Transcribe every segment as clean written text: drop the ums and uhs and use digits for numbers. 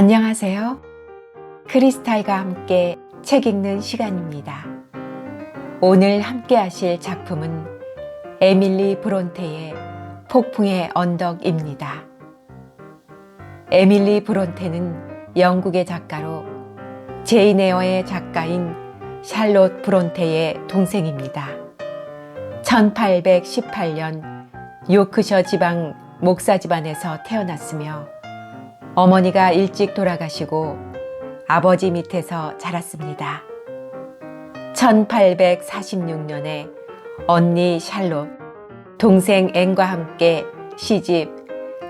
안녕하세요. 크리스탈과 함께 책 읽는 시간입니다. 오늘 함께 하실 작품은 에밀리 브론테의 폭풍의 언덕입니다. 에밀리 브론테는 영국의 작가로 제인 에어의 작가인 샬롯 브론테의 동생입니다. 1818년 요크셔 지방 목사 집안에서 태어났으며 어머니가 일찍 돌아가시고 아버지 밑에서 자랐습니다. 1846년에 언니 샬롯, 동생 앤과 함께 시집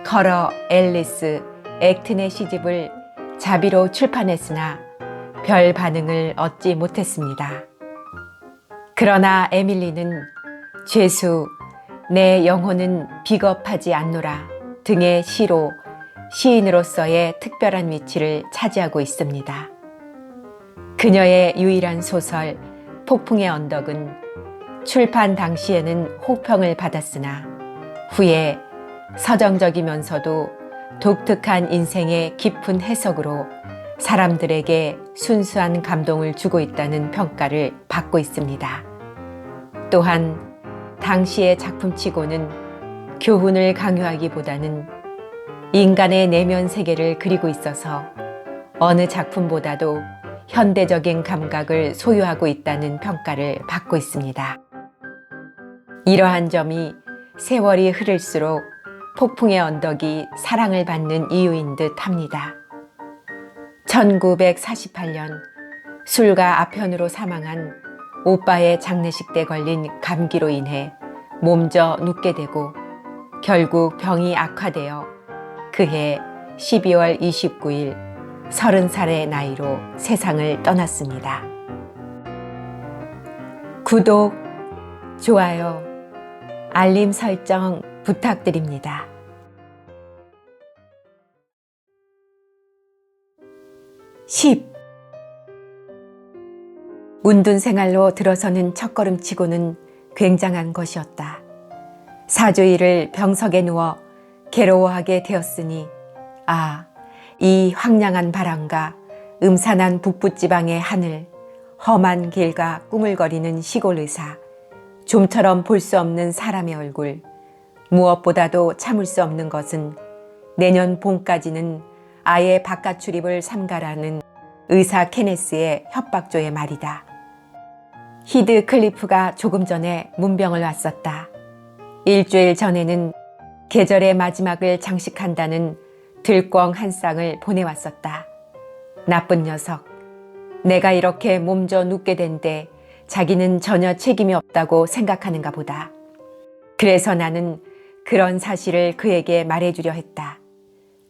커러 앨리스 액튼의 시집을 자비로 출판했으나 별 반응을 얻지 못했습니다. 그러나 에밀리는 죄수, 내 영혼은 비겁하지 않노라 등의 시로 시인으로서의 특별한 위치를 차지하고 있습니다. 그녀의 유일한 소설 폭풍의 언덕은 출판 당시에는 호평을 받았으나 후에 서정적이면서도 독특한 인생의 깊은 해석으로 사람들에게 순수한 감동을 주고 있다는 평가를 받고 있습니다. 또한 당시의 작품치고는 교훈을 강요하기보다는 인간의 내면 세계를 그리고 있어서 어느 작품보다도 현대적인 감각을 소유하고 있다는 평가를 받고 있습니다. 이러한 점이 세월이 흐를수록 폭풍의 언덕이 사랑을 받는 이유인 듯 합니다. 1948년 술과 아편으로 사망한 오빠의 장례식 때 걸린 감기로 인해 몸져 눕게 되고 결국 병이 악화되어 그해 12월 29일 30살의 나이로 세상을 떠났습니다. 구독, 좋아요, 알림 설정 부탁드립니다. 10. 운둔 생활로 들어서는 첫걸음치고는 굉장한 것이었다. 사주일을 병석에 누워 괴로워하게 되었으니 이 황량한 바람과 음산한 북부지방의 하늘, 험한 길과 꾸물거리는 시골 의사, 좀처럼 볼 수 없는 사람의 얼굴, 무엇보다도 참을 수 없는 것은 내년 봄까지는 아예 바깥 출입을 삼가라는 의사 케네스의 협박조의 말이다. 히드 클리프가 조금 전에 문병을 왔었다. 일주일 전에는 계절의 마지막을 장식한다는 들꿩 한 쌍을 보내왔었다. 나쁜 녀석. 내가 이렇게 몸져 눕게 된데 자기는 전혀 책임이 없다고 생각하는가 보다. 그래서 나는 그런 사실을 그에게 말해주려 했다.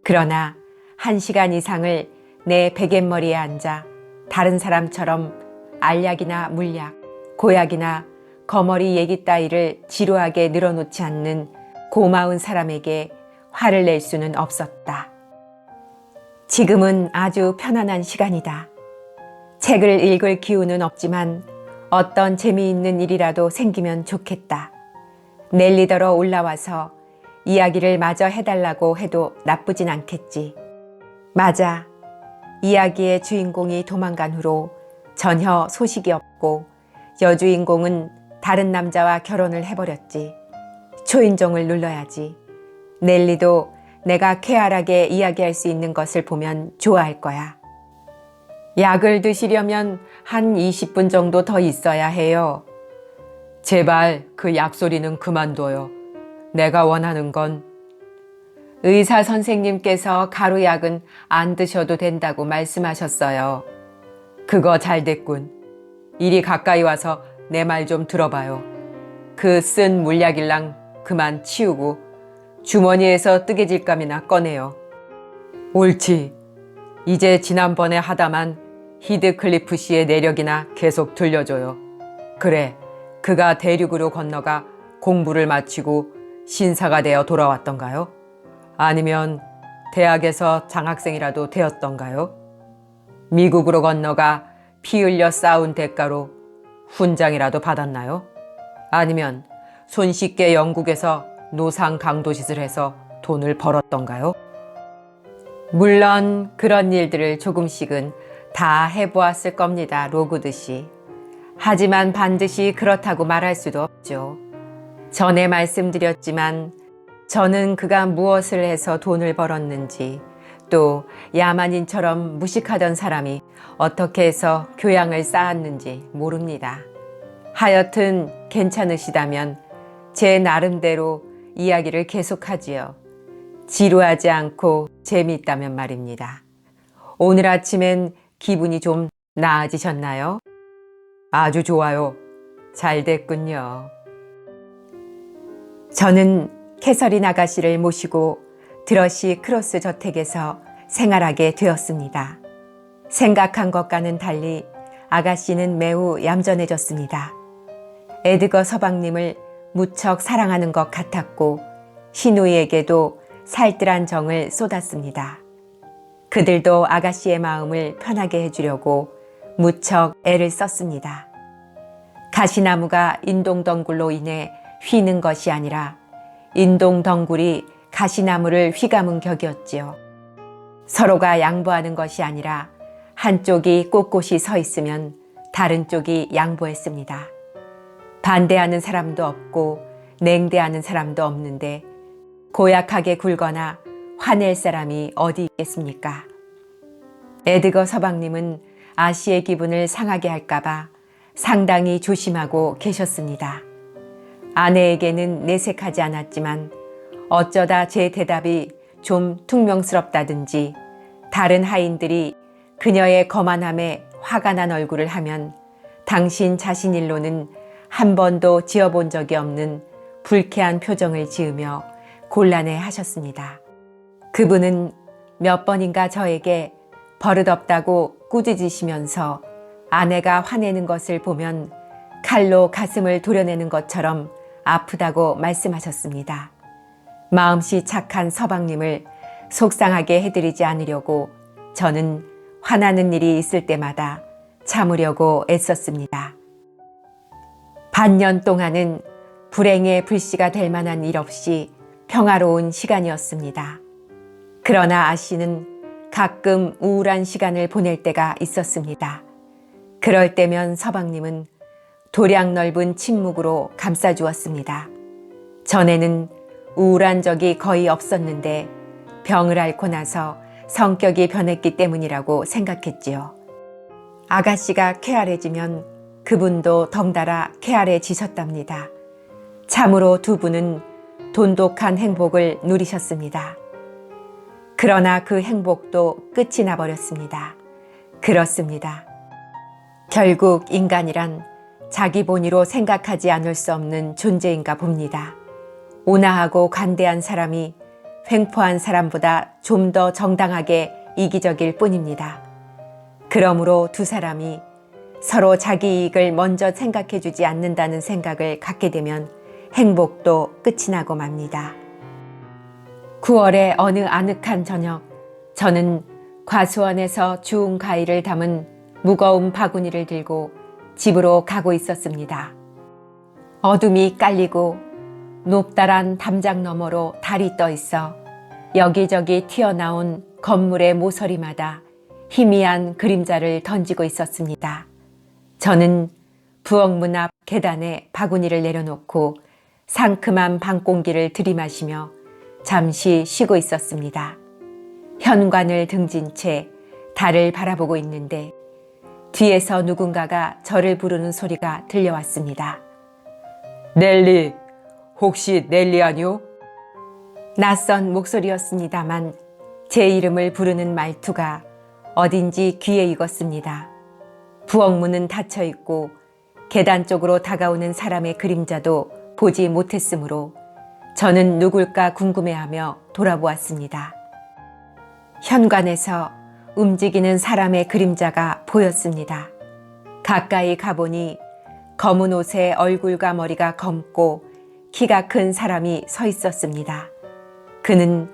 그러나 1시간 이상을 내 베갯머리에 앉아 다른 사람처럼 알약이나 물약, 고약이나 거머리 얘기 따위를 지루하게 늘어놓지 않는 고마운 사람에게 화를 낼 수는 없었다. 지금은 아주 편안한 시간이다. 책을 읽을 기운은 없지만 어떤 재미있는 일이라도 생기면 좋겠다. 넬리더러 올라와서 이야기를 마저 해달라고 해도 나쁘진 않겠지. 맞아. 이야기의 주인공이 도망간 후로 전혀 소식이 없고 여주인공은 다른 남자와 결혼을 해버렸지. 초인종을 눌러야지. 넬리도 내가 쾌활하게 이야기할 수 있는 것을 보면 좋아할 거야. 약을 드시려면 한 20분 정도 더 있어야 해요. 제발 그 약소리는 그만둬요. 내가 원하는 건 의사 선생님께서 가루약은 안 드셔도 된다고 말씀하셨어요. 그거 잘 됐군. 이리 가까이 와서 내 말 좀 들어봐요. 그 쓴 물약일랑 그만 치우고 주머니에서 뜨개질감이나 꺼내요. 옳지. 이제 지난번에 하다만 히드클리프 씨의 내력이나 계속 들려줘요. 그래, 그가 대륙으로 건너가 공부를 마치고 신사가 되어 돌아왔던가요? 아니면 대학에서 장학생이라도 되었던가요? 미국으로 건너가 피 흘려 싸운 대가로 훈장이라도 받았나요? 아니면 손쉽게 영국에서 노상 강도짓을 해서 돈을 벌었던가요? 물론 그런 일들을 조금씩은 다 해보았을 겁니다. 로그드씨. 하지만 반드시 그렇다고 말할 수도 없죠. 전에 말씀드렸지만 저는 그가 무엇을 해서 돈을 벌었는지, 또 야만인처럼 무식하던 사람이 어떻게 해서 교양을 쌓았는지 모릅니다. 하여튼 괜찮으시다면 제 나름대로 이야기를 계속하지요. 지루하지 않고 재미있다면 말입니다. 오늘 아침엔 기분이 좀 나아지셨나요? 아주 좋아요. 잘 됐군요. 저는 캐서린 아가씨를 모시고 드러시 크로스 저택에서 생활하게 되었습니다. 생각한 것과는 달리 아가씨는 매우 얌전해졌습니다. 에드거 서방님을 무척 사랑하는 것 같았고 시누이에게도 살뜰한 정을 쏟았습니다. 그들도 아가씨의 마음을 편하게 해주려고 무척 애를 썼습니다. 가시나무가 인동덩굴로 인해 휘는 것이 아니라 인동덩굴이 가시나무를 휘감은 격이었지요. 서로가 양보하는 것이 아니라 한쪽이 꼿꼿이 서 있으면 다른 쪽이 양보했습니다. 반대하는 사람도 없고 냉대하는 사람도 없는데 고약하게 굴거나 화낼 사람이 어디 있겠습니까? 에드거 서방님은 아씨의 기분을 상하게 할까봐 상당히 조심하고 계셨습니다. 아내에게는 내색하지 않았지만 어쩌다 제 대답이 좀 퉁명스럽다든지 다른 하인들이 그녀의 거만함에 화가 난 얼굴을 하면 당신 자신 일로는 한 번도 지어본 적이 없는 불쾌한 표정을 지으며 곤란해 하셨습니다. 그분은 몇 번인가 저에게 버릇없다고 꾸짖으시면서 아내가 화내는 것을 보면 칼로 가슴을 도려내는 것처럼 아프다고 말씀하셨습니다. 마음씨 착한 서방님을 속상하게 해드리지 않으려고 저는 화나는 일이 있을 때마다 참으려고 애썼습니다. 반년 동안은 불행의 불씨가 될 만한 일 없이 평화로운 시간이었습니다. 그러나 아씨는 가끔 우울한 시간을 보낼 때가 있었습니다. 그럴 때면 서방님은 도량 넓은 침묵으로 감싸주었습니다. 전에는 우울한 적이 거의 없었는데 병을 앓고 나서 성격이 변했기 때문이라고 생각했지요. 아가씨가 쾌활해지면 그분도 덩달아 쾌활해지셨답니다. 참으로 두 분은 돈독한 행복을 누리셨습니다. 그러나 그 행복도 끝이 나버렸습니다. 그렇습니다. 결국 인간이란 자기 본위로 생각하지 않을 수 없는 존재인가 봅니다. 온화하고 관대한 사람이 횡포한 사람보다 좀 더 정당하게 이기적일 뿐입니다. 그러므로 두 사람이 서로 자기 이익을 먼저 생각해주지 않는다는 생각을 갖게 되면 행복도 끝이 나고 맙니다. 9월의 어느 아늑한 저녁, 저는 과수원에서 주운 과일을 담은 무거운 바구니를 들고 집으로 가고 있었습니다. 어둠이 깔리고 높다란 담장 너머로 달이 떠 있어 여기저기 튀어나온 건물의 모서리마다 희미한 그림자를 던지고 있었습니다. 저는 부엌문 앞 계단에 바구니를 내려놓고 상큼한 밤공기를 들이마시며 잠시 쉬고 있었습니다. 현관을 등진 채 달을 바라보고 있는데 뒤에서 누군가가 저를 부르는 소리가 들려왔습니다. 넬리, 혹시 넬리 아니오? 낯선 목소리였습니다만 제 이름을 부르는 말투가 어딘지 귀에 익었습니다. 부엌문은 닫혀 있고 계단 쪽으로 다가오는 사람의 그림자도 보지 못했으므로 저는 누굴까 궁금해하며 돌아보았습니다. 현관에서 움직이는 사람의 그림자가 보였습니다. 가까이 가보니 검은 옷에 얼굴과 머리가 검고 키가 큰 사람이 서 있었습니다. 그는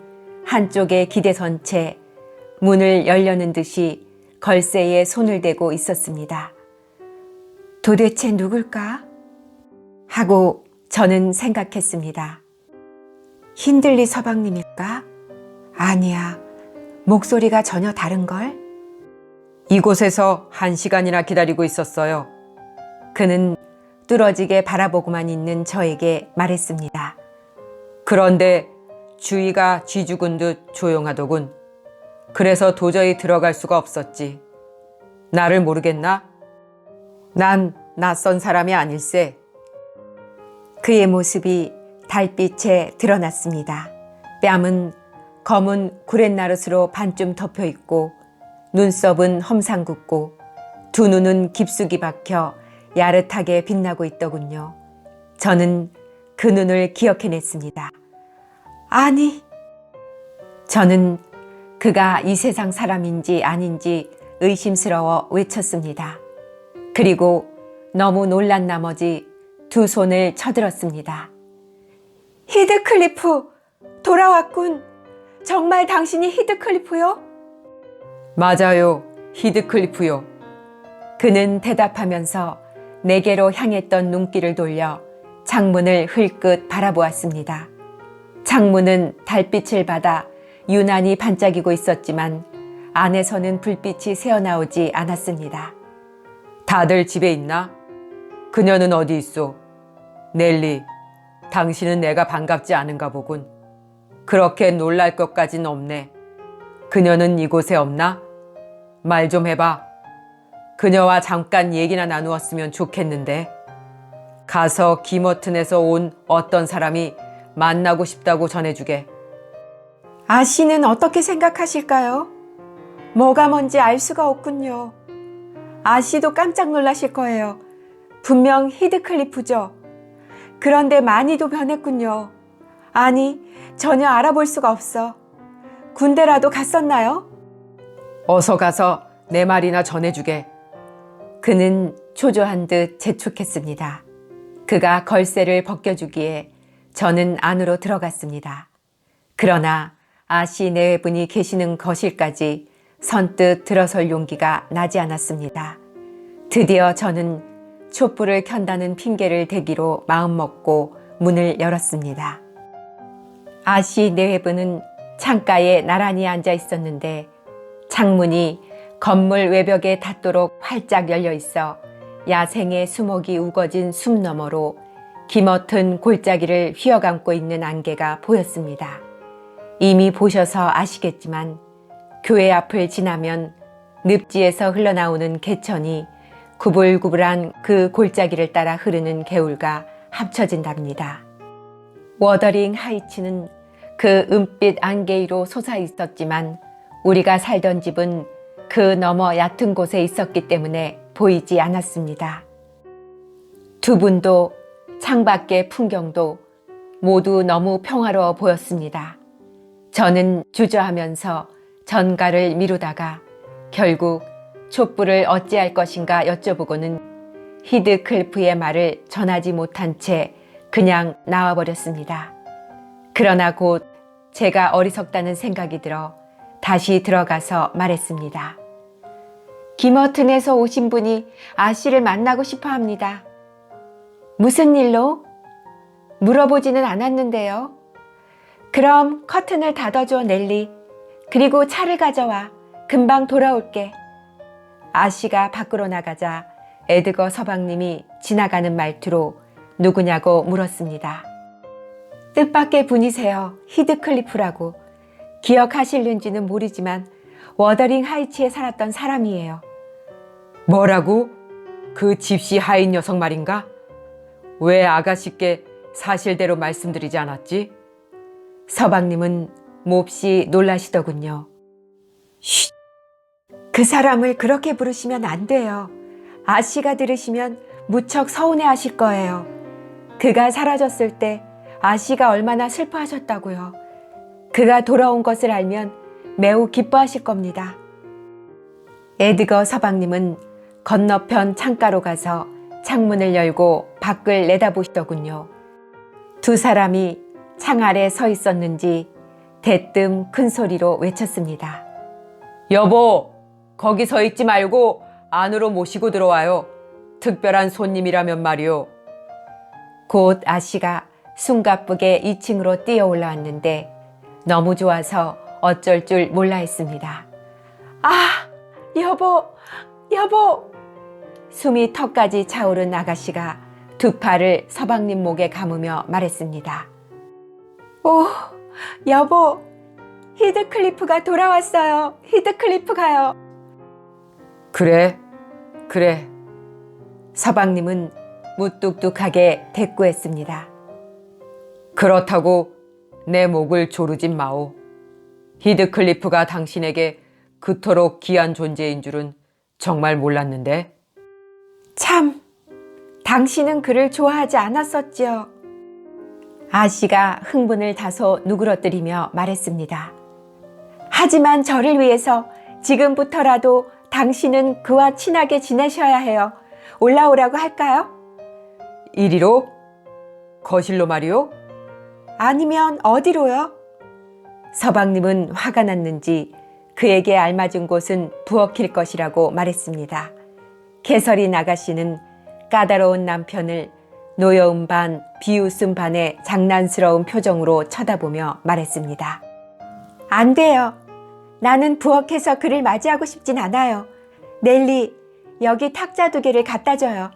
한쪽에 기대선 채 문을 열려는 듯이 걸쇠에 손을 대고 있었습니다. 도대체 누굴까? 하고 저는 생각했습니다. 힌들리 서방님일까? 아니야, 목소리가 전혀 다른걸? 이곳에서 1시간이나 기다리고 있었어요. 그는 뚫어지게 바라보고만 있는 저에게 말했습니다. 그런데 주위가 쥐 죽은 듯 조용하더군. 그래서 도저히 들어갈 수가 없었지. 나를 모르겠나? 난 낯선 사람이 아닐세. 그의 모습이 달빛에 드러났습니다. 뺨은 검은 구렛나룻으로 반쯤 덮여 있고 눈썹은 험상궂고 두 눈은 깊숙이 박혀 야릇하게 빛나고 있더군요. 저는 그 눈을 기억해냈습니다. 아니, 저는 그가 이 세상 사람인지 아닌지 의심스러워 외쳤습니다. 그리고 너무 놀란 나머지 두 손을 쳐들었습니다. 히드클리프, 돌아왔군. 정말 당신이 히드클리프요? 맞아요, 히드클리프요. 그는 대답하면서 내게로 향했던 눈길을 돌려 창문을 흘끗 바라보았습니다. 창문은 달빛을 받아 유난히 반짝이고 있었지만 안에서는 불빛이 새어나오지 않았습니다. 다들 집에 있나? 그녀는 어디 있어? 넬리, 당신은 내가 반갑지 않은가 보군. 그렇게 놀랄 것까진 없네. 그녀는 이곳에 없나? 말 좀 해봐. 그녀와 잠깐 얘기나 나누었으면 좋겠는데. 가서 기머튼에서 온 어떤 사람이 만나고 싶다고 전해주게. 아씨는 어떻게 생각하실까요? 뭐가 뭔지 알 수가 없군요. 아씨도 깜짝 놀라실 거예요. 분명 히드클리프죠. 그런데 많이도 변했군요. 아니, 전혀 알아볼 수가 없어. 군대라도 갔었나요? 어서 가서 내 말이나 전해주게. 그는 초조한 듯 재촉했습니다. 그가 걸쇠를 벗겨주기에 저는 안으로 들어갔습니다. 그러나 아씨 내외분이 계시는 거실까지 선뜻 들어설 용기가 나지 않았습니다. 드디어 저는 촛불을 켠다는 핑계를 대기로 마음먹고 문을 열었습니다. 아씨 내외분은 창가에 나란히 앉아 있었는데 창문이 건물 외벽에 닿도록 활짝 열려 있어 야생의 수목이 우거진 숲 너머로 기머튼 골짜기를 휘어감고 있는 안개가 보였습니다. 이미 보셔서 아시겠지만 교회 앞을 지나면 늪지에서 흘러나오는 개천이 구불구불한 그 골짜기를 따라 흐르는 개울과 합쳐진답니다. 워더링 하이츠는 그 은빛 안개 위로 솟아 있었지만 우리가 살던 집은 그 너머 얕은 곳에 있었기 때문에 보이지 않았습니다. 두 분도 창밖의 풍경도 모두 너무 평화로워 보였습니다. 저는 주저하면서 전가를 미루다가 결국 촛불을 어찌할 것인가 여쭤보고는 히드클리프의 말을 전하지 못한 채 그냥 나와버렸습니다. 그러나 곧 제가 어리석다는 생각이 들어 다시 들어가서 말했습니다. 기머튼에서 오신 분이 아씨를 만나고 싶어 합니다. 무슨 일로? 물어보지는 않았는데요. 그럼 커튼을 닫아줘, 넬리. 그리고 차를 가져와. 금방 돌아올게. 아씨가 밖으로 나가자 에드거 서방님이 지나가는 말투로 누구냐고 물었습니다. 뜻밖의 분이세요. 히드클리프라고. 기억하실는지는 모르지만 워더링 하이츠에 살았던 사람이에요. 뭐라고? 그 집시 하인 녀석 말인가? 왜 아가씨께 사실대로 말씀드리지 않았지? 서방님은 몹시 놀라시더군요. 쉿! 그 사람을 그렇게 부르시면 안 돼요. 아씨가 들으시면 무척 서운해하실 거예요. 그가 사라졌을 때 아씨가 얼마나 슬퍼하셨다고요. 그가 돌아온 것을 알면 매우 기뻐하실 겁니다. 에드거 서방님은 건너편 창가로 가서 창문을 열고 밖을 내다보시더군요. 두 사람이 창 아래 서 있었는지 대뜸 큰 소리로 외쳤습니다. 여보, 거기 서 있지 말고 안으로 모시고 들어와요. 특별한 손님이라면 말이요. 곧 아씨가 숨가쁘게 2층으로 뛰어 올라왔는데 너무 좋아서 어쩔 줄 몰라 했습니다. 아, 여보, 여보! 숨이 턱까지 차오른 아가씨가 두 팔을 서방님 목에 감으며 말했습니다. 오, 여보, 히드클리프가 돌아왔어요. 히드클리프가요. 그래, 그래. 서방님은 무뚝뚝하게 대꾸했습니다. 그렇다고 내 목을 조르진 마오. 히드클리프가 당신에게 그토록 귀한 존재인 줄은 정말 몰랐는데. 참, 당신은 그를 좋아하지 않았었지요. 아씨가 흥분을 다소 누그러뜨리며 말했습니다. 하지만 저를 위해서 지금부터라도 당신은 그와 친하게 지내셔야 해요. 올라오라고 할까요? 이리로? 거실로 말이요? 아니면 어디로요? 서방님은 화가 났는지 그에게 알맞은 곳은 부엌일 것이라고 말했습니다. 개설인 아가씨는 까다로운 남편을 노여움 반 비웃음 반의 장난스러운 표정으로 쳐다보며 말했습니다. 안 돼요. 나는 부엌에서 그를 맞이하고 싶진 않아요. 넬리, 여기 탁자 2개를 갖다 줘요.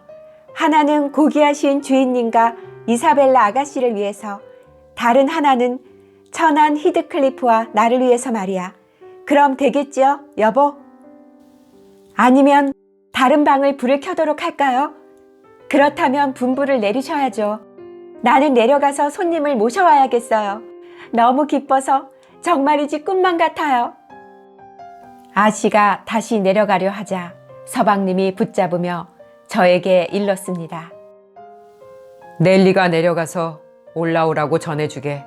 하나는 고귀하신 주인님과 이사벨라 아가씨를 위해서, 다른 하나는 천한 히드클리프와 나를 위해서 말이야. 그럼 되겠지요, 여보? 아니면 다른 방을 불을 켜도록 할까요? 그렇다면 분부를 내리셔야죠. 나는 내려가서 손님을 모셔와야겠어요. 너무 기뻐서 정말이지 꿈만 같아요. 아씨가 다시 내려가려 하자 서방님이 붙잡으며 저에게 일렀습니다. 넬리가 내려가서 올라오라고 전해주게.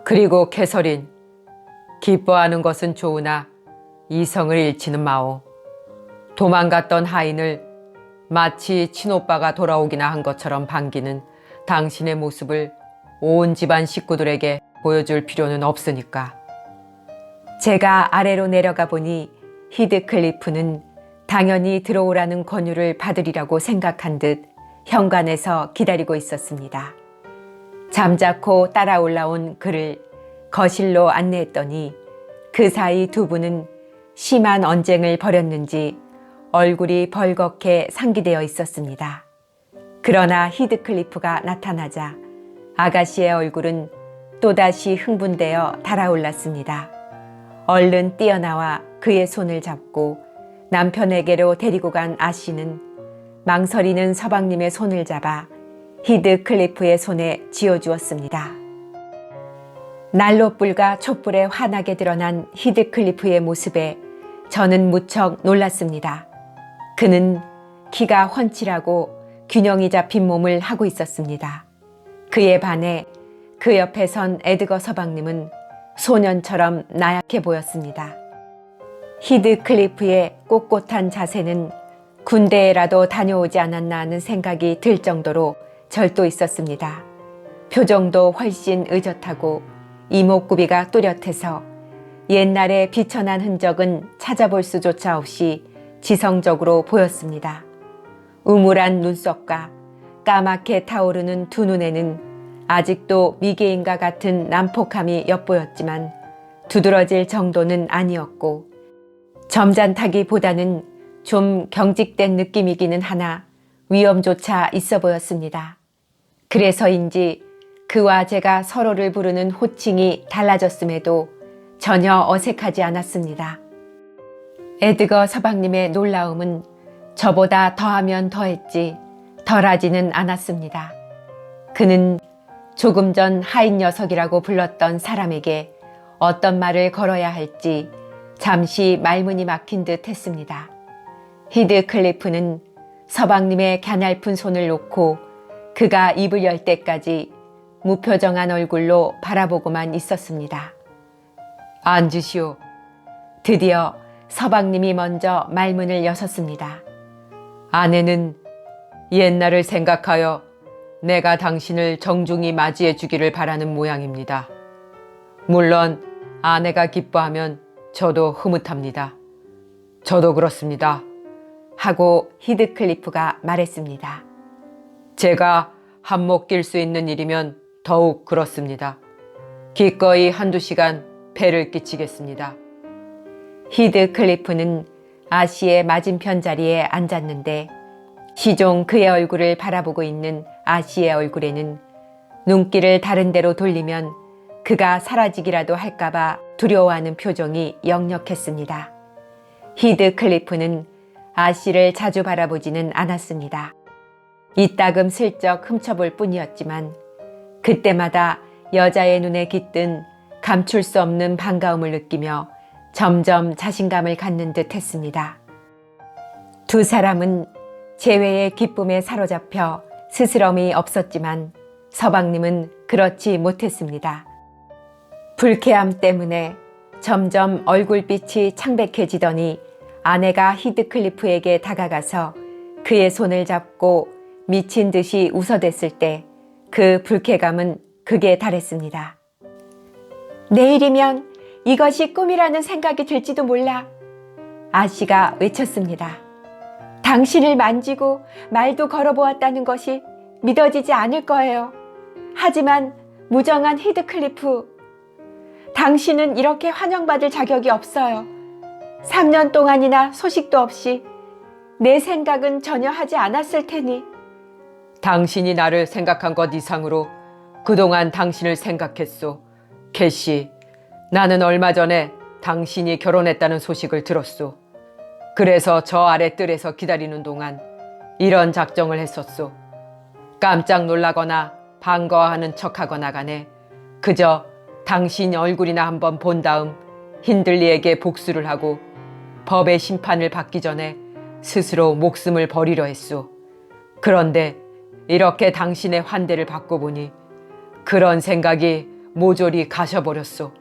그리고 캐서린, 기뻐하는 것은 좋으나 이성을 잃지는 마오. 도망갔던 하인을 마치 친오빠가 돌아오기나 한 것처럼 반기는 당신의 모습을 온 집안 식구들에게 보여줄 필요는 없으니까. 제가 아래로 내려가 보니 히드클리프는 당연히 들어오라는 권유를 받으리라고 생각한 듯 현관에서 기다리고 있었습니다. 잠자코 따라 올라온 그를 거실로 안내했더니 그 사이 두 분은 심한 언쟁을 벌였는지 얼굴이 벌겋게 상기되어 있었습니다. 그러나 히드클리프가 나타나자 아가씨의 얼굴은 또다시 흥분되어 달아올랐습니다. 얼른 뛰어나와 그의 손을 잡고 남편에게로 데리고 간 아씨는 망설이는 서방님의 손을 잡아 히드클리프의 손에 쥐어주었습니다. 난로불과 촛불에 환하게 드러난 히드클리프의 모습에 저는 무척 놀랐습니다. 그는 키가 훤칠하고 균형이 잡힌 몸을 하고 있었습니다. 그에 반해 그 옆에 선 에드거 서방님은 소년처럼 나약해 보였습니다. 히드클리프의 꼿꼿한 자세는 군대에라도 다녀오지 않았나 하는 생각이 들 정도로 절도 있었습니다. 표정도 훨씬 의젓하고 이목구비가 또렷해서 옛날의 비천한 흔적은 찾아볼 수조차 없이 지성적으로 보였습니다. 우물한 눈썹과 까맣게 타오르는 두 눈에는 아직도 미개인과 같은 난폭함이 엿보였지만 두드러질 정도는 아니었고 점잖다기보다는 좀 경직된 느낌이기는 하나 위엄조차 있어 보였습니다. 그래서인지 그와 제가 서로를 부르는 호칭이 달라졌음에도 전혀 어색하지 않았습니다. 에드거 서방님의 놀라움은 저보다 더하면 더했지 덜하지는 않았습니다. 그는 조금 전 하인 녀석이라고 불렀던 사람에게 어떤 말을 걸어야 할지 잠시 말문이 막힌 듯 했습니다. 히드클리프는 서방님의 갸냘픈 손을 놓고 그가 입을 열 때까지 무표정한 얼굴로 바라보고만 있었습니다. 앉으시오. 드디어 서방님이 먼저 말문을 여셨습니다. 아내는 옛날을 생각하여 내가 당신을 정중히 맞이해 주기를 바라는 모양입니다. 물론 아내가 기뻐하면 저도 흐뭇합니다. 저도 그렇습니다. 하고 히드클리프가 말했습니다. 제가 한몫 낄 수 있는 일이면 더욱 그렇습니다. 기꺼이 1~2시간 배를 끼치겠습니다. 히드클리프는 아씨의 맞은편 자리에 앉았는데 시종 그의 얼굴을 바라보고 있는 아씨의 얼굴에는 눈길을 다른 데로 돌리면 그가 사라지기라도 할까봐 두려워하는 표정이 역력했습니다. 히드클리프는 아씨를 자주 바라보지는 않았습니다. 이따금 슬쩍 훔쳐볼 뿐이었지만 그때마다 여자의 눈에 깃든 감출 수 없는 반가움을 느끼며 점점 자신감을 갖는 듯 했습니다. 두 사람은 재회의 기쁨에 사로잡혀 스스럼이 없었지만 서방님은 그렇지 못했습니다. 불쾌함 때문에 점점 얼굴빛이 창백해지더니 아내가 히드클리프에게 다가가서 그의 손을 잡고 미친 듯이 웃어댔을 때 그 불쾌감은 극에 달했습니다. 내일이면 이것이 꿈이라는 생각이 들지도 몰라. 아씨가 외쳤습니다. 당신을 만지고 말도 걸어보았다는 것이 믿어지지 않을 거예요. 하지만 무정한 히드클리프, 당신은 이렇게 환영받을 자격이 없어요. 3년 동안이나 소식도 없이 내 생각은 전혀 하지 않았을 테니. 당신이 나를 생각한 것 이상으로 그동안 당신을 생각했소. 캐시, 나는 얼마 전에 당신이 결혼했다는 소식을 들었소. 그래서 저 아래 뜰에서 기다리는 동안 이런 작정을 했었소. 깜짝 놀라거나 반가워하는 척하거나 간에 그저 당신 얼굴이나 한번 본 다음 힌들리에게 복수를 하고 법의 심판을 받기 전에 스스로 목숨을 버리려 했소. 그런데 이렇게 당신의 환대를 받고 보니 그런 생각이 모조리 가셔버렸소.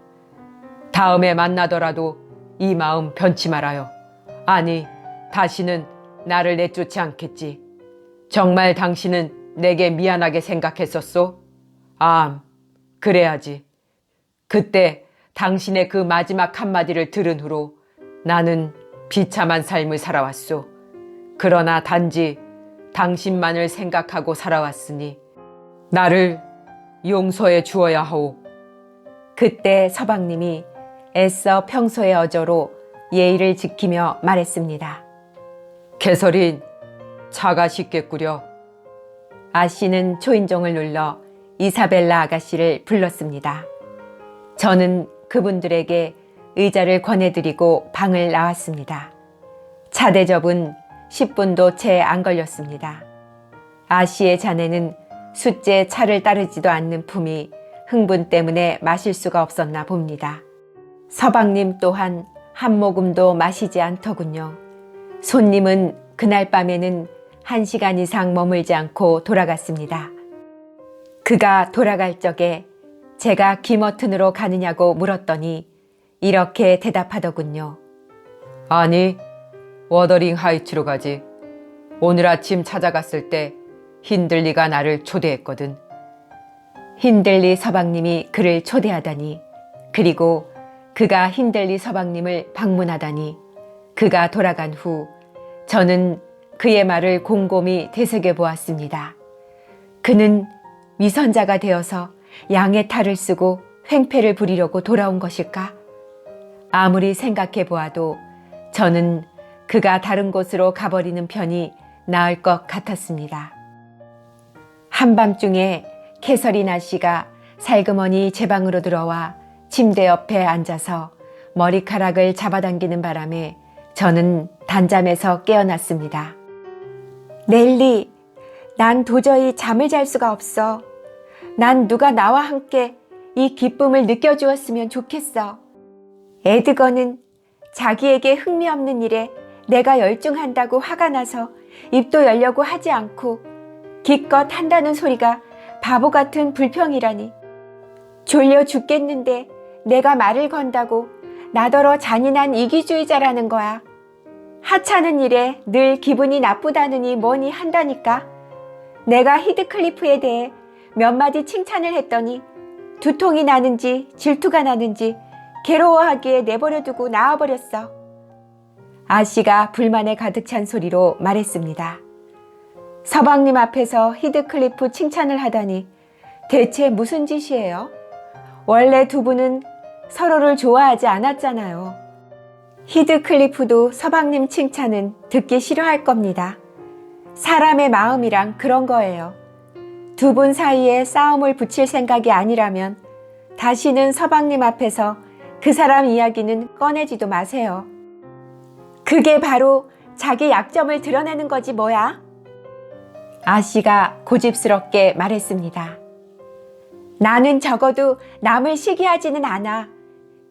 다음에 만나더라도 이 마음 변치 말아요. 아니, 다시는 나를 내쫓지 않겠지. 정말 당신은 내게 미안하게 생각했었소? 그래야지. 그때 당신의 그 마지막 한마디를 들은 후로 나는 비참한 삶을 살아왔소. 그러나 단지 당신만을 생각하고 살아왔으니 나를 용서해 주어야 하오. 그때 서방님이 애써 평소의 어조로 예의를 지키며 말했습니다. 개설인, 차가 식게 끓여. 아씨는 초인종을 눌러 이사벨라 아가씨를 불렀습니다. 저는 그분들에게 의자를 권해드리고 방을 나왔습니다. 차 대접은 10분도 채 안 걸렸습니다. 아씨의 자네는 숫제 차를 따르지도 않는 품이 흥분 때문에 마실 수가 없었나 봅니다. 서방님 또한 한 모금도 마시지 않더군요. 손님은 그날 밤에는 1시간 이상 머물지 않고 돌아갔습니다. 그가 돌아갈 적에 제가 기머튼으로 가느냐고 물었더니 이렇게 대답하더군요. 아니, 워더링 하이츠로 가지. 오늘 아침 찾아갔을 때 힌들리가 나를 초대했거든. 힌들리 서방님이 그를 초대하다니, 그리고 그가 힌들리 서방님을 방문하다니, 그가 돌아간 후 저는 그의 말을 곰곰이 되새겨 보았습니다. 그는 위선자가 되어서 양의 탈을 쓰고 횡패를 부리려고 돌아온 것일까? 아무리 생각해 보아도 저는 그가 다른 곳으로 가버리는 편이 나을 것 같았습니다. 한밤중에 캐서리나 씨가 살그머니 제 방으로 들어와 침대 옆에 앉아서 머리카락을 잡아당기는 바람에 저는 단잠에서 깨어났습니다. 넬리, 난 도저히 잠을 잘 수가 없어. 난 누가 나와 함께 이 기쁨을 느껴주었으면 좋겠어. 에드거는 자기에게 흥미없는 일에 내가 열중한다고 화가 나서 입도 열려고 하지 않고 기껏 한다는 소리가 바보 같은 불평이라니. 졸려 죽겠는데 내가 말을 건다고 나더러 잔인한 이기주의자라는 거야. 하찮은 일에 늘 기분이 나쁘다느니 뭐니 한다니까. 내가 히드클리프에 대해 몇 마디 칭찬을 했더니 두통이 나는지 질투가 나는지 괴로워하기에 내버려두고 나와버렸어. 아씨가 불만에 가득 찬 소리로 말했습니다. 서방님 앞에서 히드클리프 칭찬을 하다니 대체 무슨 짓이에요? 원래 두 분은 서로를 좋아하지 않았잖아요. 히드클리프도 서방님 칭찬은 듣기 싫어할 겁니다. 사람의 마음이란 그런 거예요. 두 분 사이에 싸움을 붙일 생각이 아니라면 다시는 서방님 앞에서 그 사람 이야기는 꺼내지도 마세요. 그게 바로 자기 약점을 드러내는 거지 뭐야? 아씨가 고집스럽게 말했습니다. 나는 적어도 남을 시기하지는 않아.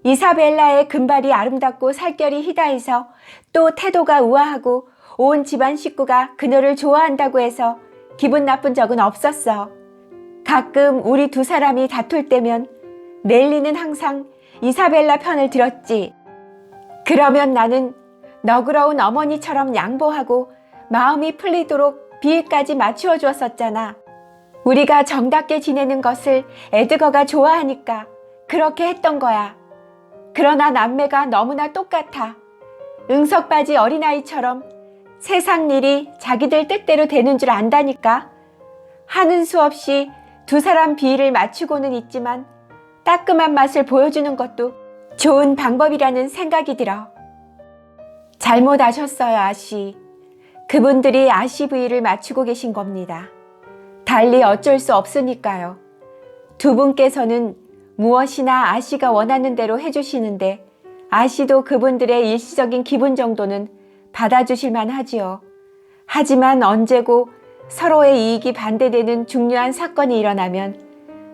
이사벨라의 금발이 아름답고 살결이 희다해서 또 태도가 우아하고 온 집안 식구가 그녀를 좋아한다고 해서 기분 나쁜 적은 없었어. 가끔 우리 두 사람이 다툴 때면 넬리는 항상 이사벨라 편을 들었지. 그러면 나는 너그러운 어머니처럼 양보하고 마음이 풀리도록 비위까지 맞추어 주었었잖아. 우리가 정답게 지내는 것을 에드거가 좋아하니까 그렇게 했던 거야. 그러나 남매가 너무나 똑같아. 응석바지 어린아이처럼 세상 일이 자기들 뜻대로 되는 줄 안다니까. 하는 수 없이 두 사람 비위를 맞추고는 있지만 따끔한 맛을 보여주는 것도 좋은 방법이라는 생각이 들어. 잘못하셨어요, 아씨. 그분들이 아씨 부위를 맞추고 계신 겁니다. 달리 어쩔 수 없으니까요. 두 분께서는 무엇이나 아씨가 원하는 대로 해주시는데 아씨도 그분들의 일시적인 기분 정도는 받아주실 만하지요. 하지만 언제고 서로의 이익이 반대되는 중요한 사건이 일어나면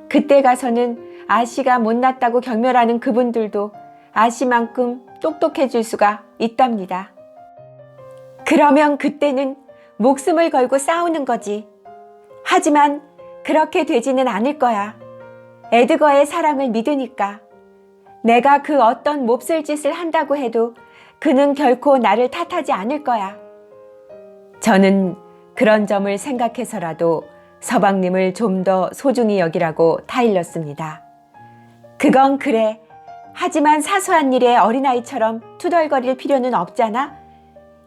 그때 가서는 아씨가 못났다고 경멸하는 그분들도 아씨만큼 똑똑해질 수가 있답니다. 그러면 그때는 목숨을 걸고 싸우는 거지. 하지만 그렇게 되지는 않을 거야. 에드거의 사랑을 믿으니까. 내가 그 어떤 몹쓸 짓을 한다고 해도 그는 결코 나를 탓하지 않을 거야. 저는 그런 점을 생각해서라도 서방님을 좀 더 소중히 여기라고 타일렀습니다. 그건 그래. 하지만 사소한 일에 어린아이처럼 투덜거릴 필요는 없잖아.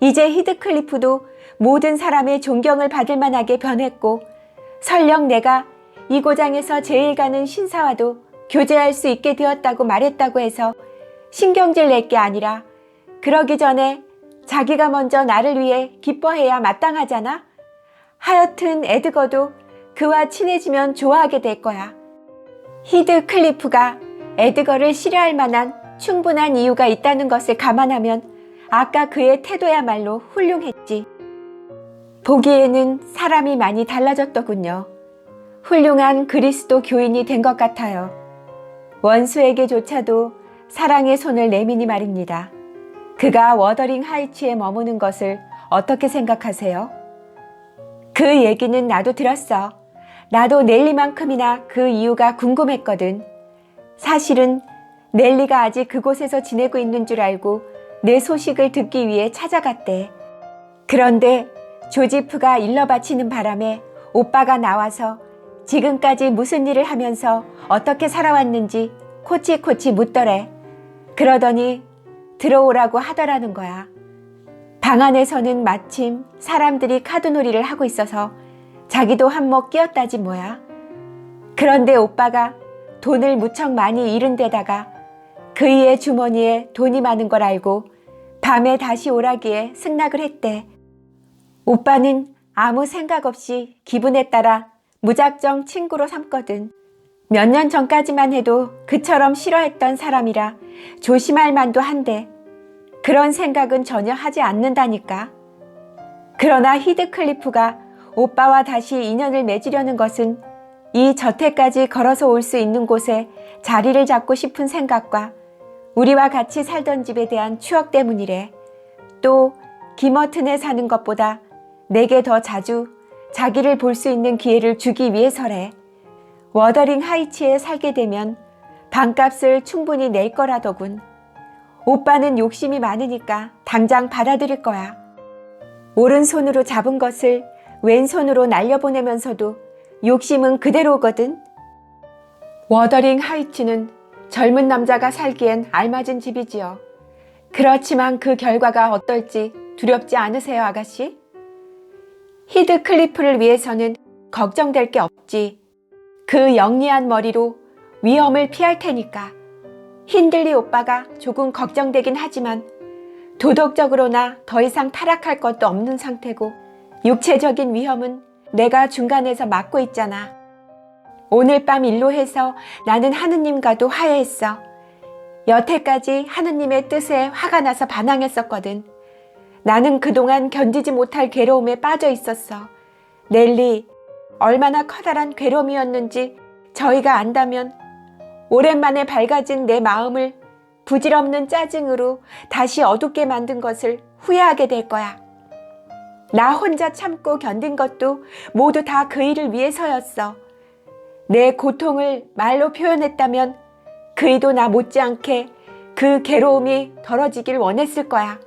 이제 히드클리프도 모든 사람의 존경을 받을 만하게 변했고 설령 내가 이 고장에서 제일 가는 신사와도 교제할 수 있게 되었다고 말했다고 해서 신경질 낼 게 아니라 그러기 전에 자기가 먼저 나를 위해 기뻐해야 마땅하잖아. 하여튼 에드거도 그와 친해지면 좋아하게 될 거야. 히드클리프가 에드거를 싫어할 만한 충분한 이유가 있다는 것을 감안하면 아까 그의 태도야말로 훌륭했지. 보기에는 사람이 많이 달라졌더군요. 훌륭한 그리스도 교인이 된 것 같아요. 원수에게조차도 사랑의 손을 내미니 말입니다. 그가 워더링 하이츠에 머무는 것을 어떻게 생각하세요? 그 얘기는 나도 들었어. 나도 넬리만큼이나 그 이유가 궁금했거든. 사실은 넬리가 아직 그곳에서 지내고 있는 줄 알고 내 소식을 듣기 위해 찾아갔대. 그런데 조지프가 일러 바치는 바람에 오빠가 나와서 지금까지 무슨 일을 하면서 어떻게 살아왔는지 코치코치 묻더래. 그러더니 들어오라고 하더라는 거야. 방 안에서는 마침 사람들이 카드놀이를 하고 있어서 자기도 한몫 끼었다지 뭐야. 그런데 오빠가 돈을 무척 많이 잃은 데다가 그이의 주머니에 돈이 많은 걸 알고 밤에 다시 오라기에 승낙을 했대. 오빠는 아무 생각 없이 기분에 따라 무작정 친구로 삼거든. 몇 년 전까지만 해도 그처럼 싫어했던 사람이라 조심할 만도 한데 그런 생각은 전혀 하지 않는다니까. 그러나 히드클리프가 오빠와 다시 인연을 맺으려는 것은 이 저택까지 걸어서 올 수 있는 곳에 자리를 잡고 싶은 생각과 우리와 같이 살던 집에 대한 추억 때문이래. 또 기머튼에 사는 것보다 내게 더 자주 자기를 볼 수 있는 기회를 주기 위해서래. 워더링 하이츠에 살게 되면 방값을 충분히 낼 거라더군. 오빠는 욕심이 많으니까 당장 받아들일 거야. 오른손으로 잡은 것을 왼손으로 날려보내면서도 욕심은 그대로거든. 워더링 하이츠는 젊은 남자가 살기엔 알맞은 집이지요. 그렇지만 그 결과가 어떨지 두렵지 않으세요, 아가씨? 히드클리프를 위해서는 걱정될 게 없지. 그 영리한 머리로 위험을 피할 테니까. 힌들리 오빠가 조금 걱정되긴 하지만 도덕적으로나 더 이상 타락할 것도 없는 상태고 육체적인 위험은 내가 중간에서 맡고 있잖아. 오늘 밤 일로 해서 나는 하느님과도 화해했어. 여태까지 하느님의 뜻에 화가 나서 반항했었거든. 나는 그동안 견디지 못할 괴로움에 빠져 있었어. 넬리, 얼마나 커다란 괴로움이었는지 저희가 안다면 오랜만에 밝아진 내 마음을 부질없는 짜증으로 다시 어둡게 만든 것을 후회하게 될 거야. 나 혼자 참고 견딘 것도 모두 다 그 일을 위해서였어. 내 고통을 말로 표현했다면 그이도 나 못지않게 그 괴로움이 덜어지길 원했을 거야.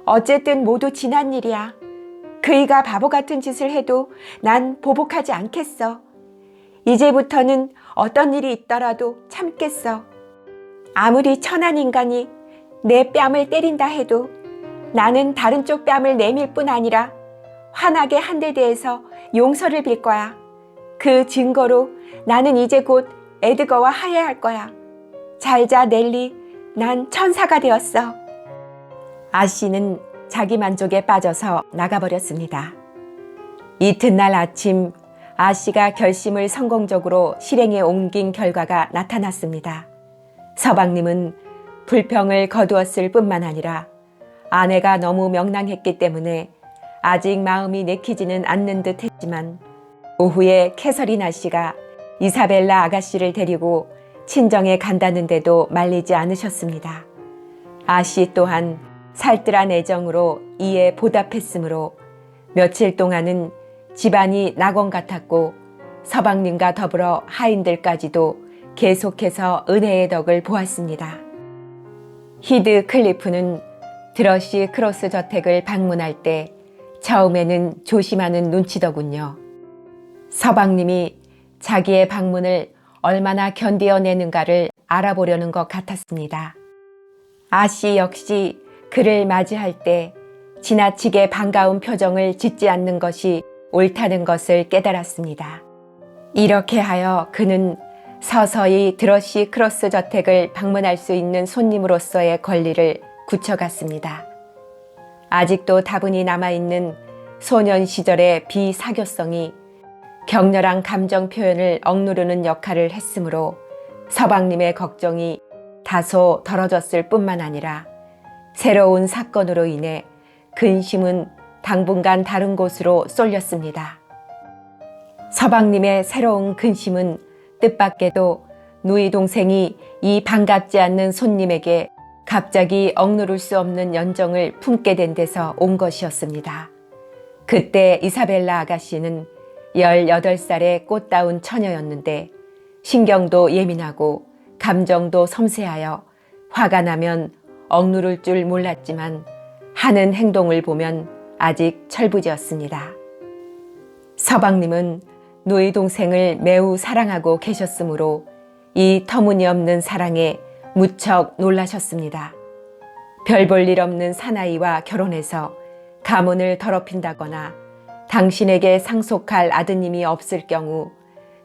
어쨌든 모두 지난 일이야. 그이가 바보 같은 짓을 해도 난 보복하지 않겠어. 이제부터는 어떤 일이 있더라도 참겠어. 아무리 천한 인간이 내 뺨을 때린다 해도 나는 다른 쪽 뺨을 내밀 뿐 아니라 환하게 한 데 대해서 용서를 빌 거야. 그 증거로 나는 이제 곧 에드거와 화해할 거야. 잘 자, 넬리. 난 천사가 되었어. 아씨는 자기 만족에 빠져서 나가버렸습니다. 이튿날 아침 아씨가 결심을 성공적으로 실행에 옮긴 결과가 나타났습니다. 서방님은 불평을 거두었을 뿐만 아니라 아내가 너무 명랑했기 때문에 아직 마음이 내키지는 않는 듯 했지만 오후에 캐서린 아씨가 이사벨라 아가씨를 데리고 친정에 간다는데도 말리지 않으셨습니다. 아씨 또한 살뜰한 애정으로 이에 보답했으므로 며칠 동안은 집안이 낙원 같았고 서방님과 더불어 하인들까지도 계속해서 은혜의 덕을 보았습니다. 히드 클리프는 드러시 크로스 저택을 방문할 때 처음에는 조심하는 눈치더군요. 서방님이 자기의 방문을 얼마나 견디어내는가를 알아보려는 것 같았습니다. 아씨 역시 그를 맞이할 때 지나치게 반가운 표정을 짓지 않는 것이 옳다는 것을 깨달았습니다. 이렇게 하여 그는 서서히 드러시 크로스 저택을 방문할 수 있는 손님으로서의 권리를 굳혀갔습니다. 아직도 다분히 남아있는 소년 시절의 비사교성이 격렬한 감정 표현을 억누르는 역할을 했으므로 서방님의 걱정이 다소 덜어졌을 뿐만 아니라 새로운 사건으로 인해 근심은 당분간 다른 곳으로 쏠렸습니다. 서방님의 새로운 근심은 뜻밖에도 누이 동생이 이 반갑지 않는 손님에게 갑자기 억누를 수 없는 연정을 품게 된 데서 온 것이었습니다. 그때 이사벨라 아가씨는 18살의 꽃다운 처녀였는데 신경도 예민하고 감정도 섬세하여 화가 나면 억누를 줄 몰랐지만 하는 행동을 보면 아직 철부지였습니다. 서방님은 누이 동생을 매우 사랑하고 계셨으므로 이 터무니없는 사랑에 무척 놀라셨습니다. 별 볼 일 없는 사나이와 결혼해서 가문을 더럽힌다거나 당신에게 상속할 아드님이 없을 경우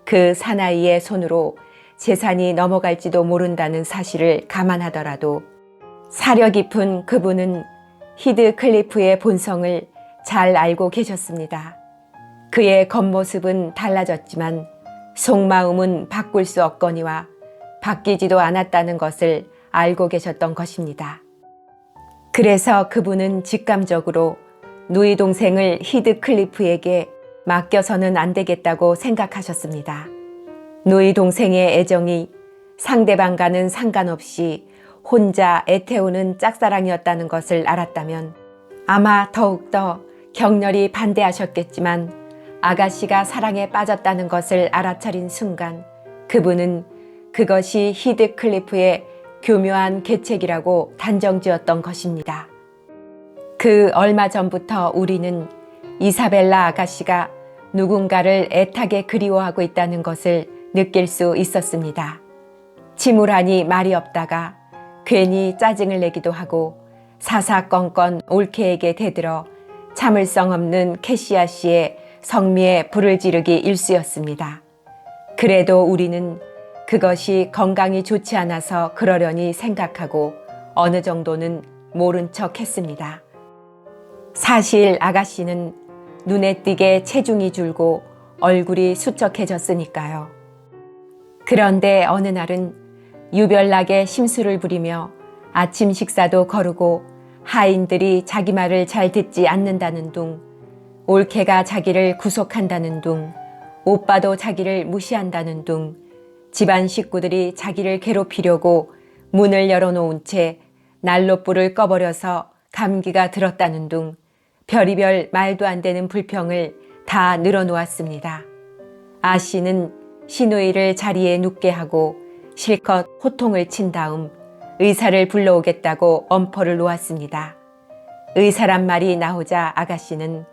그 사나이의 손으로 재산이 넘어갈지도 모른다는 사실을 감안하더라도 사려 깊은 그분은 히드 클리프의 본성을 잘 알고 계셨습니다. 그의 겉모습은 달라졌지만 속마음은 바꿀 수 없거니와 바뀌지도 않았다는 것을 알고 계셨던 것입니다. 그래서 그분은 직감적으로 누이 동생을 히드 클리프에게 맡겨서는 안 되겠다고 생각하셨습니다. 누이 동생의 애정이 상대방과는 상관없이 혼자 애태우는 짝사랑이었다는 것을 알았다면 아마 더욱더 격렬히 반대하셨겠지만 아가씨가 사랑에 빠졌다는 것을 알아차린 순간 그분은 그것이 히드 클리프의 교묘한 계책이라고 단정지었던 것입니다. 그 얼마 전부터 우리는 이사벨라 아가씨가 누군가를 애타게 그리워하고 있다는 것을 느낄 수 있었습니다. 침울하니 말이 없다가 괜히 짜증을 내기도 하고 사사건건 올케에게 대들어 참을성 없는 캐시아 씨의 성미에 불을 지르기 일쑤였습니다. 그래도 우리는 그것이 건강이 좋지 않아서 그러려니 생각하고 어느 정도는 모른 척 했습니다. 사실 아가씨는 눈에 띄게 체중이 줄고 얼굴이 수척해졌으니까요. 그런데 어느 날은 유별나게 심술을 부리며 아침 식사도 거르고 하인들이 자기 말을 잘 듣지 않는다는 둥, 올케가 자기를 구속한다는 둥, 오빠도 자기를 무시한다는 둥, 집안 식구들이 자기를 괴롭히려고 문을 열어놓은 채 난로불을 꺼버려서 감기가 들었다는 둥, 별의별 말도 안 되는 불평을 다 늘어놓았습니다. 아씨는 시누이를 자리에 눕게 하고 실컷 호통을 친 다음 의사를 불러오겠다고 엄포를 놓았습니다. 의사란 말이 나오자 아가씨는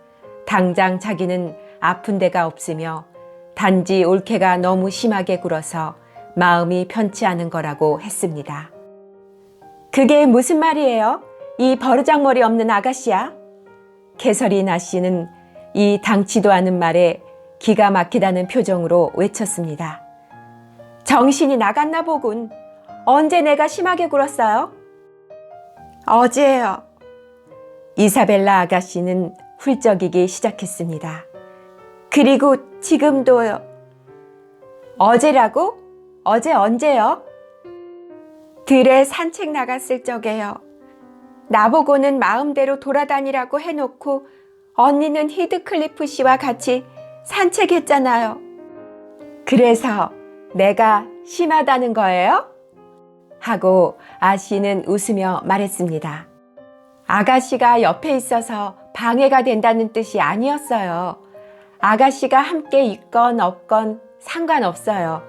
당장 자기는 아픈 데가 없으며 단지 올케가 너무 심하게 굴어서 마음이 편치 않은 거라고 했습니다. 그게 무슨 말이에요? 이 버르장머리 없는 아가씨야? 개설인 아씨는 이 당치도 않은 말에 기가 막히다는 표정으로 외쳤습니다. 정신이 나갔나 보군. 언제 내가 심하게 굴었어요? 어제요. 이사벨라 아가씨는 훌쩍이기 시작했습니다. 그리고 지금도요. 어제라고? 어제 언제요? 들에 산책 나갔을 적에요. 나보고는 마음대로 돌아다니라고 해놓고 언니는 히드클리프 씨와 같이 산책했잖아요. 그래서 내가 심하다는 거예요? 하고 아씨는 웃으며 말했습니다. 아가씨가 옆에 있어서 방해가 된다는 뜻이 아니었어요. 아가씨가 함께 있건 없건 상관없어요.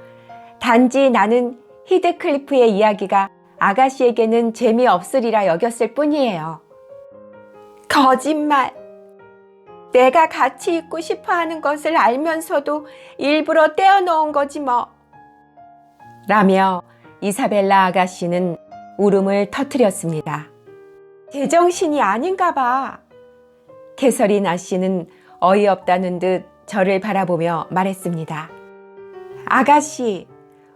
단지 나는 히드클리프의 이야기가 아가씨에게는 재미없으리라 여겼을 뿐이에요. 거짓말! 내가 같이 있고 싶어 하는 것을 알면서도 일부러 떼어놓은 거지 뭐. 라며 이사벨라 아가씨는 울음을 터뜨렸습니다. 제정신이 아닌가 봐. 캐서린 아씨는 어이없다는 듯 저를 바라보며 말했습니다. 아가씨,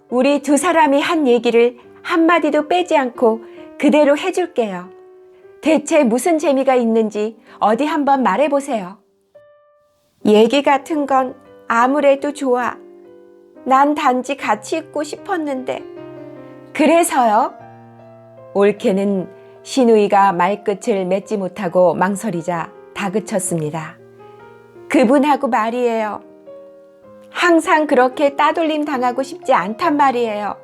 우리 두 사람이 한 얘기를 한마디도 빼지 않고 그대로 해줄게요. 대체 무슨 재미가 있는지 어디 한번 말해보세요. 얘기 같은 건 아무래도 좋아. 난 단지 같이 있고 싶었는데. 그래서요? 올케는 시누이가 말끝을 맺지 못하고 망설이자 다그쳤습니다. 그분하고 말이에요. 항상 그렇게 따돌림 당하고 싶지 않단 말이에요.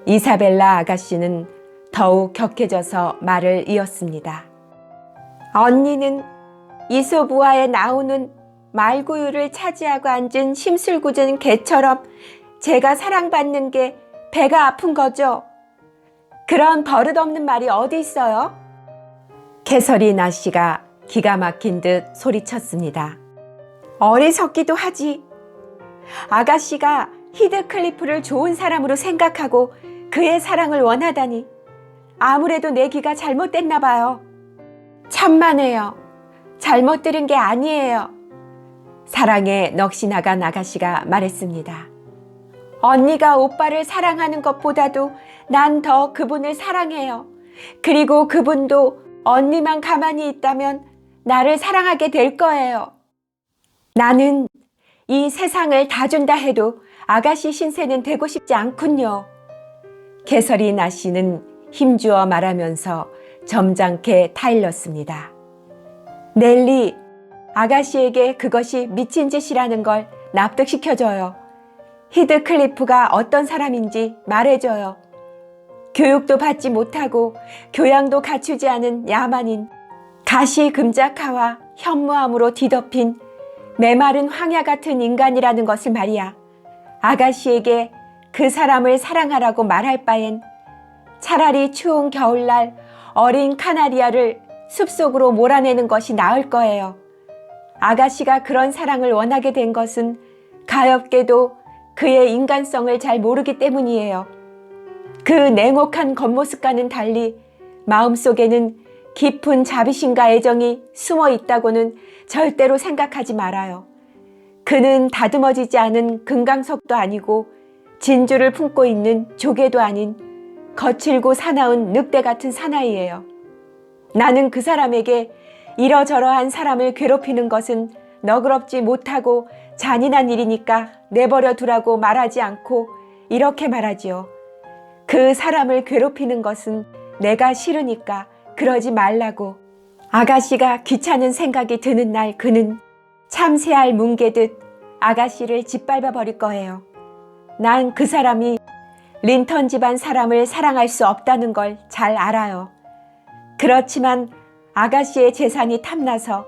이사벨라 아가씨는 더욱 격해져서 말을 이었습니다. 언니는 이솝우화에 나오는 말구유를 차지하고 앉은 심술궂은 개처럼 제가 사랑받는 게 배가 아픈 거죠. 그런 버릇없는 말이 어디 있어요? 캐서린 아씨가 기가 막힌 듯 소리쳤습니다. 어리석기도 하지. 아가씨가 히드클리프를 좋은 사람으로 생각하고 그의 사랑을 원하다니 아무래도 내 귀가 잘못됐나 봐요. 천만에요. 잘못 들은 게 아니에요. 사랑에 넋이 나간 아가씨가 말했습니다. 언니가 오빠를 사랑하는 것보다도 난 더 그분을 사랑해요. 그리고 그분도 언니만 가만히 있다면 나를 사랑하게 될 거예요. 나는 이 세상을 다 준다 해도 아가씨 신세는 되고 싶지 않군요. 캐서린 아씨는 힘주어 말하면서 점잖게 타일렀습니다. 넬리, 아가씨에게 그것이 미친 짓이라는 걸 납득시켜줘요. 히드클리프가 어떤 사람인지 말해줘요. 교육도 받지 못하고 교양도 갖추지 않은 야만인, 가시금작화와 현무암으로 뒤덮인 메마른 황야 같은 인간이라는 것을 말이야. 아가씨에게 그 사람을 사랑하라고 말할 바엔 차라리 추운 겨울날 어린 카나리아를 숲속으로 몰아내는 것이 나을 거예요. 아가씨가 그런 사랑을 원하게 된 것은 가엾게도 그의 인간성을 잘 모르기 때문이에요. 그 냉혹한 겉모습과는 달리 마음속에는 깊은 자비심과 애정이 숨어 있다고는 절대로 생각하지 말아요. 그는 다듬어지지 않은 금강석도 아니고 진주를 품고 있는 조개도 아닌 거칠고 사나운 늑대 같은 사나이예요. 나는 그 사람에게 이러저러한 사람을 괴롭히는 것은 너그럽지 못하고 잔인한 일이니까 내버려 두라고 말하지 않고 이렇게 말하지요. 그 사람을 괴롭히는 것은 내가 싫으니까 그러지 말라고. 아가씨가 귀찮은 생각이 드는 날 그는 참새알 뭉개듯 아가씨를 짓밟아 버릴 거예요. 난 그 사람이 린턴 집안 사람을 사랑할 수 없다는 걸 잘 알아요. 그렇지만 아가씨의 재산이 탐나서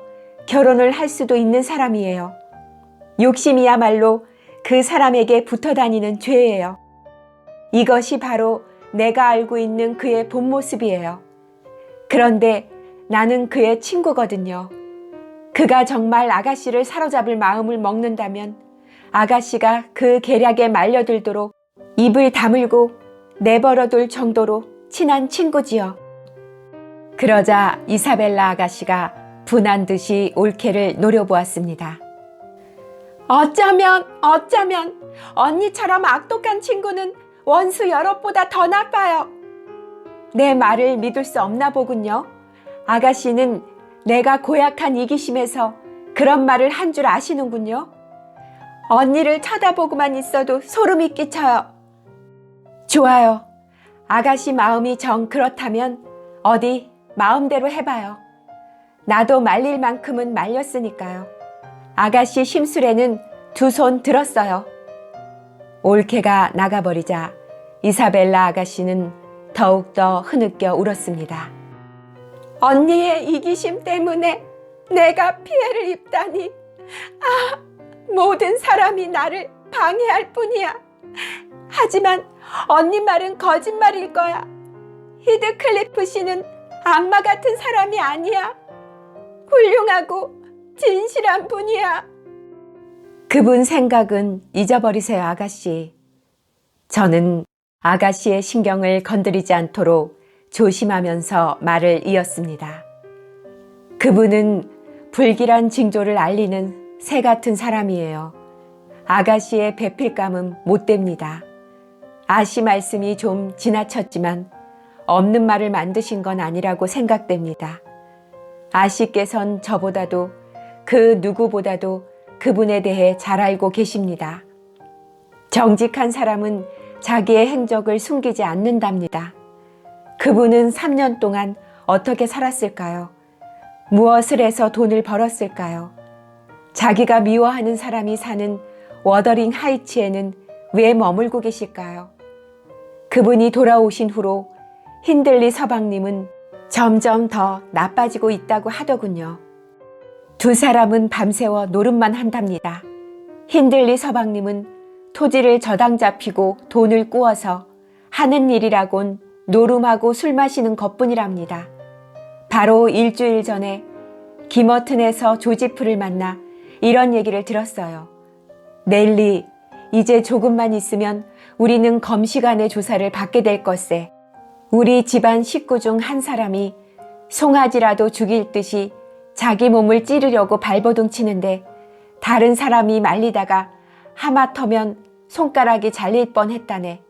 결혼을 할 수도 있는 사람이에요. 욕심이야말로 그 사람에게 붙어 다니는 죄예요. 이것이 바로 내가 알고 있는 그의 본 모습이에요. 그런데 나는 그의 친구거든요. 그가 정말 아가씨를 사로잡을 마음을 먹는다면 아가씨가 그 계략에 말려들도록 입을 다물고 내버려둘 정도로 친한 친구지요. 그러자 이사벨라 아가씨가 분한 듯이 올케를 노려보았습니다. 어쩌면 언니처럼 악독한 친구는 원수 여럿보다 더 나빠요. 내 말을 믿을 수 없나 보군요. 아가씨는 내가 고약한 이기심에서 그런 말을 한 줄 아시는군요. 언니를 쳐다보고만 있어도 소름이 끼쳐요. 좋아요. 아가씨 마음이 정 그렇다면 어디 마음대로 해봐요. 나도 말릴 만큼은 말렸으니까요. 아가씨 심술에는 두 손 들었어요. 올케가 나가버리자 이사벨라 아가씨는 더욱더 흐느껴 울었습니다. 언니의 이기심 때문에 내가 피해를 입다니. 모든 사람이 나를 방해할 뿐이야. 하지만 언니 말은 거짓말일 거야. 히드클리프 씨는 악마 같은 사람이 아니야. 훌륭하고 진실한 분이야. 그분 생각은 잊어버리세요, 아가씨. 저는 아가씨의 신경을 건드리지 않도록 조심하면서 말을 이었습니다. 그분은 불길한 징조를 알리는 새 같은 사람이에요. 아가씨의 배필감은 못됩니다. 아씨 말씀이 좀 지나쳤지만 없는 말을 만드신 건 아니라고 생각됩니다. 아씨께선 저보다도 그 누구보다도 그분에 대해 잘 알고 계십니다. 정직한 사람은 자기의 행적을 숨기지 않는답니다. 그분은 3년 동안 어떻게 살았을까요? 무엇을 해서 돈을 벌었을까요? 자기가 미워하는 사람이 사는 워더링 하이츠에는 왜 머물고 계실까요? 그분이 돌아오신 후로 힌들리 서방님은 점점 더 나빠지고 있다고 하더군요. 두 사람은 밤새워 노름만 한답니다. 힌들리 서방님은 토지를 저당 잡히고 돈을 꾸어서 하는 일이라곤 노름하고 술 마시는 것뿐이랍니다. 바로 일주일 전에 기머튼에서 조지프를 만나 이런 얘기를 들었어요. 넬리, 이제 조금만 있으면 우리는 검시관의 조사를 받게 될 것세. 우리 집안 식구 중 한 사람이 송아지라도 죽일 듯이 자기 몸을 찌르려고 발버둥 치는데 다른 사람이 말리다가 하마터면 손가락이 잘릴 뻔했다네.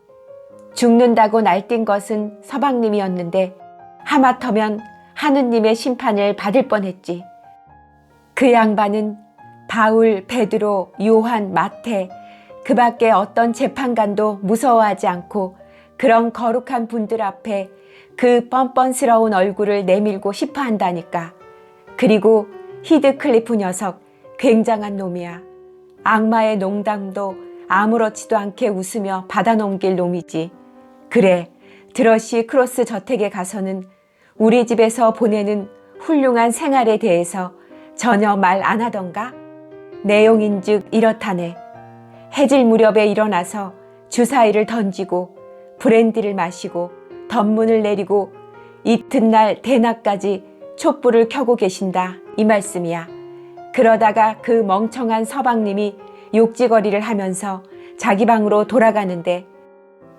죽는다고 날뛴 것은 서방님이었는데 하마터면 하느님의 심판을 받을 뻔했지. 그 양반은 바울, 베드로, 요한, 마태 그 밖에 어떤 재판관도 무서워하지 않고 그런 거룩한 분들 앞에 그 뻔뻔스러운 얼굴을 내밀고 싶어 한다니까. 그리고 히드클리프 녀석 굉장한 놈이야. 악마의 농담도 아무렇지도 않게 웃으며 받아넘길 놈이지. 그래, 드러시 크로스 저택에 가서는 우리 집에서 보내는 훌륭한 생활에 대해서 전혀 말 안 하던가? 내용인즉 이렇다네. 해질 무렵에 일어나서 주사위를 던지고 브랜디를 마시고 덧문을 내리고 이튿날 대낮까지 촛불을 켜고 계신다, 이 말씀이야. 그러다가 그 멍청한 서방님이 욕지거리를 하면서 자기 방으로 돌아가는데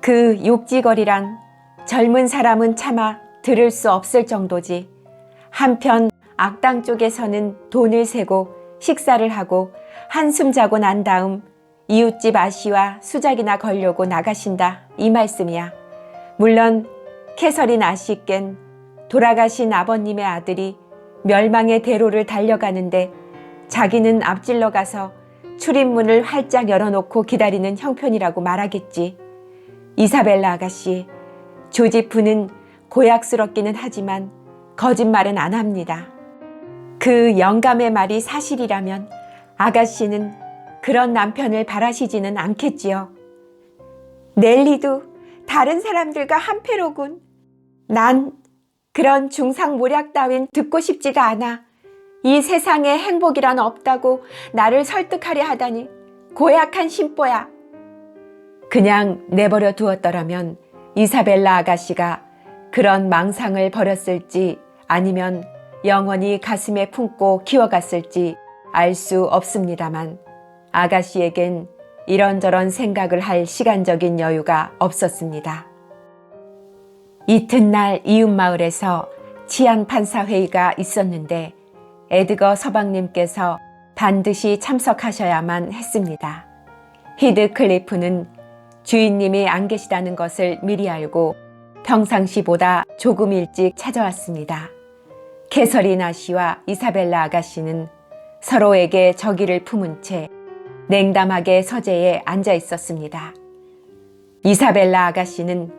그 욕지거리란 젊은 사람은 차마 들을 수 없을 정도지. 한편 악당 쪽에서는 돈을 세고 식사를 하고 한숨 자고 난 다음 이웃집 아씨와 수작이나 걸려고 나가신다 이 말씀이야. 물론 캐서린 아씨껜 돌아가신 아버님의 아들이 멸망의 대로를 달려가는데 자기는 앞질러 가서 출입문을 활짝 열어놓고 기다리는 형편이라고 말하겠지. 이사벨라 아가씨, 조지프는 고약스럽기는 하지만 거짓말은 안 합니다. 그 영감의 말이 사실이라면 아가씨는 그런 남편을 바라시지는 않겠지요. 넬리도 다른 사람들과 한패로군. 난 그런 중상모략 따윈 듣고 싶지가 않아. 이 세상에 행복이란 없다고 나를 설득하려 하다니 고약한 심보야. 그냥 내버려 두었더라면 이사벨라 아가씨가 그런 망상을 버렸을지 아니면 영원히 가슴에 품고 키워갔을지 알 수 없습니다만 아가씨에겐 이런저런 생각을 할 시간적인 여유가 없었습니다. 이튿날 이웃마을에서 치안판사회의가 있었는데 에드거 서방님께서 반드시 참석하셔야만 했습니다. 히드클리프는 주인님이 안 계시다는 것을 미리 알고 평상시보다 조금 일찍 찾아왔습니다. 캐서린 아씨와 이사벨라 아가씨는 서로에게 적의를 품은 채 냉담하게 서재에 앉아 있었습니다. 이사벨라 아가씨는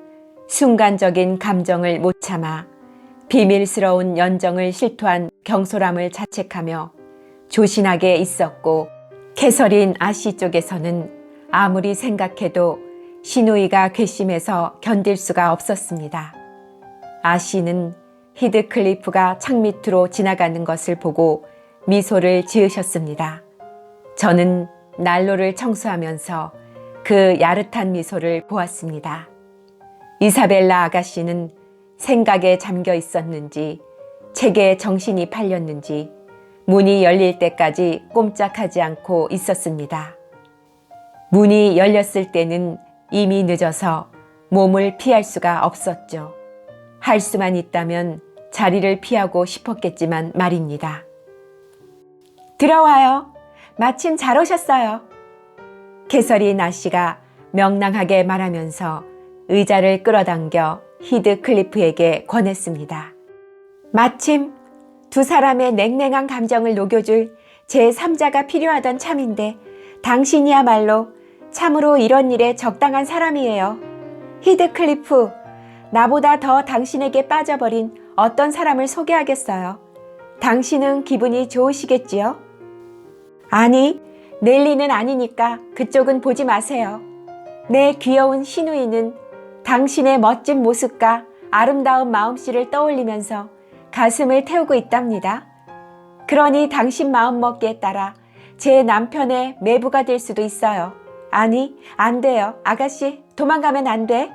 순간적인 감정을 못 참아 비밀스러운 연정을 실토한 경솔함을 자책하며 조신하게 있었고, 캐서린 아씨 쪽에서는 아무리 생각해도 시누이가 괘씸해서 견딜 수가 없었습니다. 아씨는 히드클리프가 창 밑으로 지나가는 것을 보고 미소를 지으셨습니다. 저는 난로를 청소하면서 그 야릇한 미소를 보았습니다. 이사벨라 아가씨는 생각에 잠겨 있었는지 책에 정신이 팔렸는지 문이 열릴 때까지 꼼짝하지 않고 있었습니다. 문이 열렸을 때는 이미 늦어서 몸을 피할 수가 없었죠. 할 수만 있다면 자리를 피하고 싶었겠지만 말입니다. 들어와요. 마침 잘 오셨어요. 캐서린 아씨가 명랑하게 말하면서 의자를 끌어당겨 히드클리프에게 권했습니다. 마침 두 사람의 냉랭한 감정을 녹여줄 제3자가 필요하던 참인데 당신이야말로 참으로 이런 일에 적당한 사람이에요. 히드클리프, 나보다 더 당신에게 빠져버린 어떤 사람을 소개하겠어요. 당신은 기분이 좋으시겠지요? 아니, 넬리는 아니니까 그쪽은 보지 마세요. 내 귀여운 시누이는 당신의 멋진 모습과 아름다운 마음씨를 떠올리면서 가슴을 태우고 있답니다. 그러니 당신 마음먹기에 따라 제 남편의 매부가 될 수도 있어요. 아니, 안 돼요. 아가씨, 도망가면 안 돼.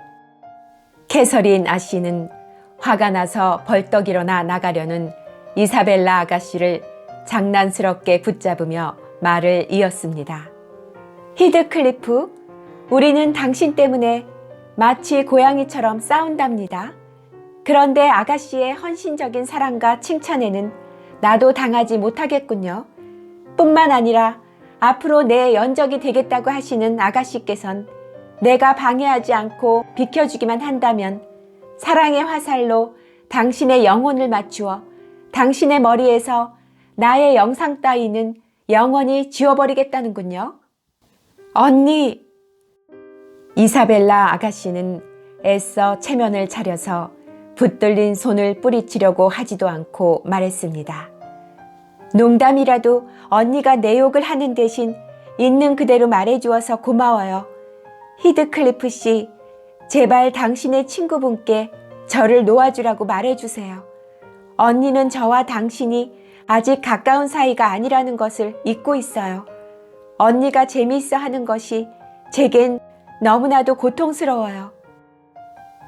캐서린 아씨는 화가 나서 벌떡 일어나 나가려는 이사벨라 아가씨를 장난스럽게 붙잡으며 말을 이었습니다. 히드클리프, 우리는 당신 때문에 마치 고양이처럼 싸운답니다. 그런데 아가씨의 헌신적인 사랑과 칭찬에는 나도 당하지 못하겠군요. 뿐만 아니라 앞으로 내 연적이 되겠다고 하시는 아가씨께선 내가 방해하지 않고 비켜주기만 한다면 사랑의 화살로 당신의 영혼을 맞추어 당신의 머리에서 나의 영상 따위는 영원히 지워버리겠다는군요. 언니! 이사벨라 아가씨는 애써 체면을 차려서 붙들린 손을 뿌리치려고 하지도 않고 말했습니다. 농담이라도 언니가 내 욕을 하는 대신 있는 그대로 말해주어서 고마워요. 히드클리프 씨, 제발 당신의 친구분께 저를 놓아주라고 말해주세요. 언니는 저와 당신이 아직 가까운 사이가 아니라는 것을 잊고 있어요. 언니가 재미있어 하는 것이 제겐 너무나도 고통스러워요.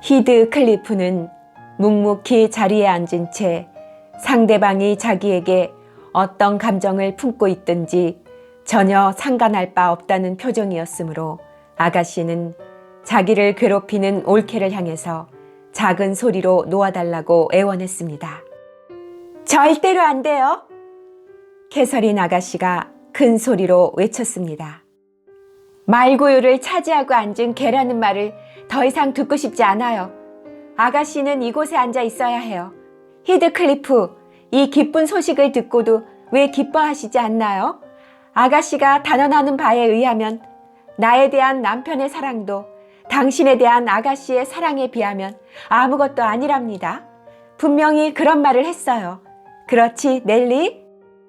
히드클리프는 묵묵히 자리에 앉은 채 상대방이 자기에게 어떤 감정을 품고 있든지 전혀 상관할 바 없다는 표정이었으므로 아가씨는 자기를 괴롭히는 올케를 향해서 작은 소리로 놓아달라고 애원했습니다. 절대로 안 돼요. 캐서린 아가씨가 큰 소리로 외쳤습니다. 말구유를 차지하고 앉은 개라는 말을 더 이상 듣고 싶지 않아요. 아가씨는 이곳에 앉아 있어야 해요. 히드클리프, 이 기쁜 소식을 듣고도 왜 기뻐하시지 않나요? 아가씨가 단언하는 바에 의하면 나에 대한 남편의 사랑도 당신에 대한 아가씨의 사랑에 비하면 아무것도 아니랍니다. 분명히 그런 말을 했어요. 그렇지, 넬리?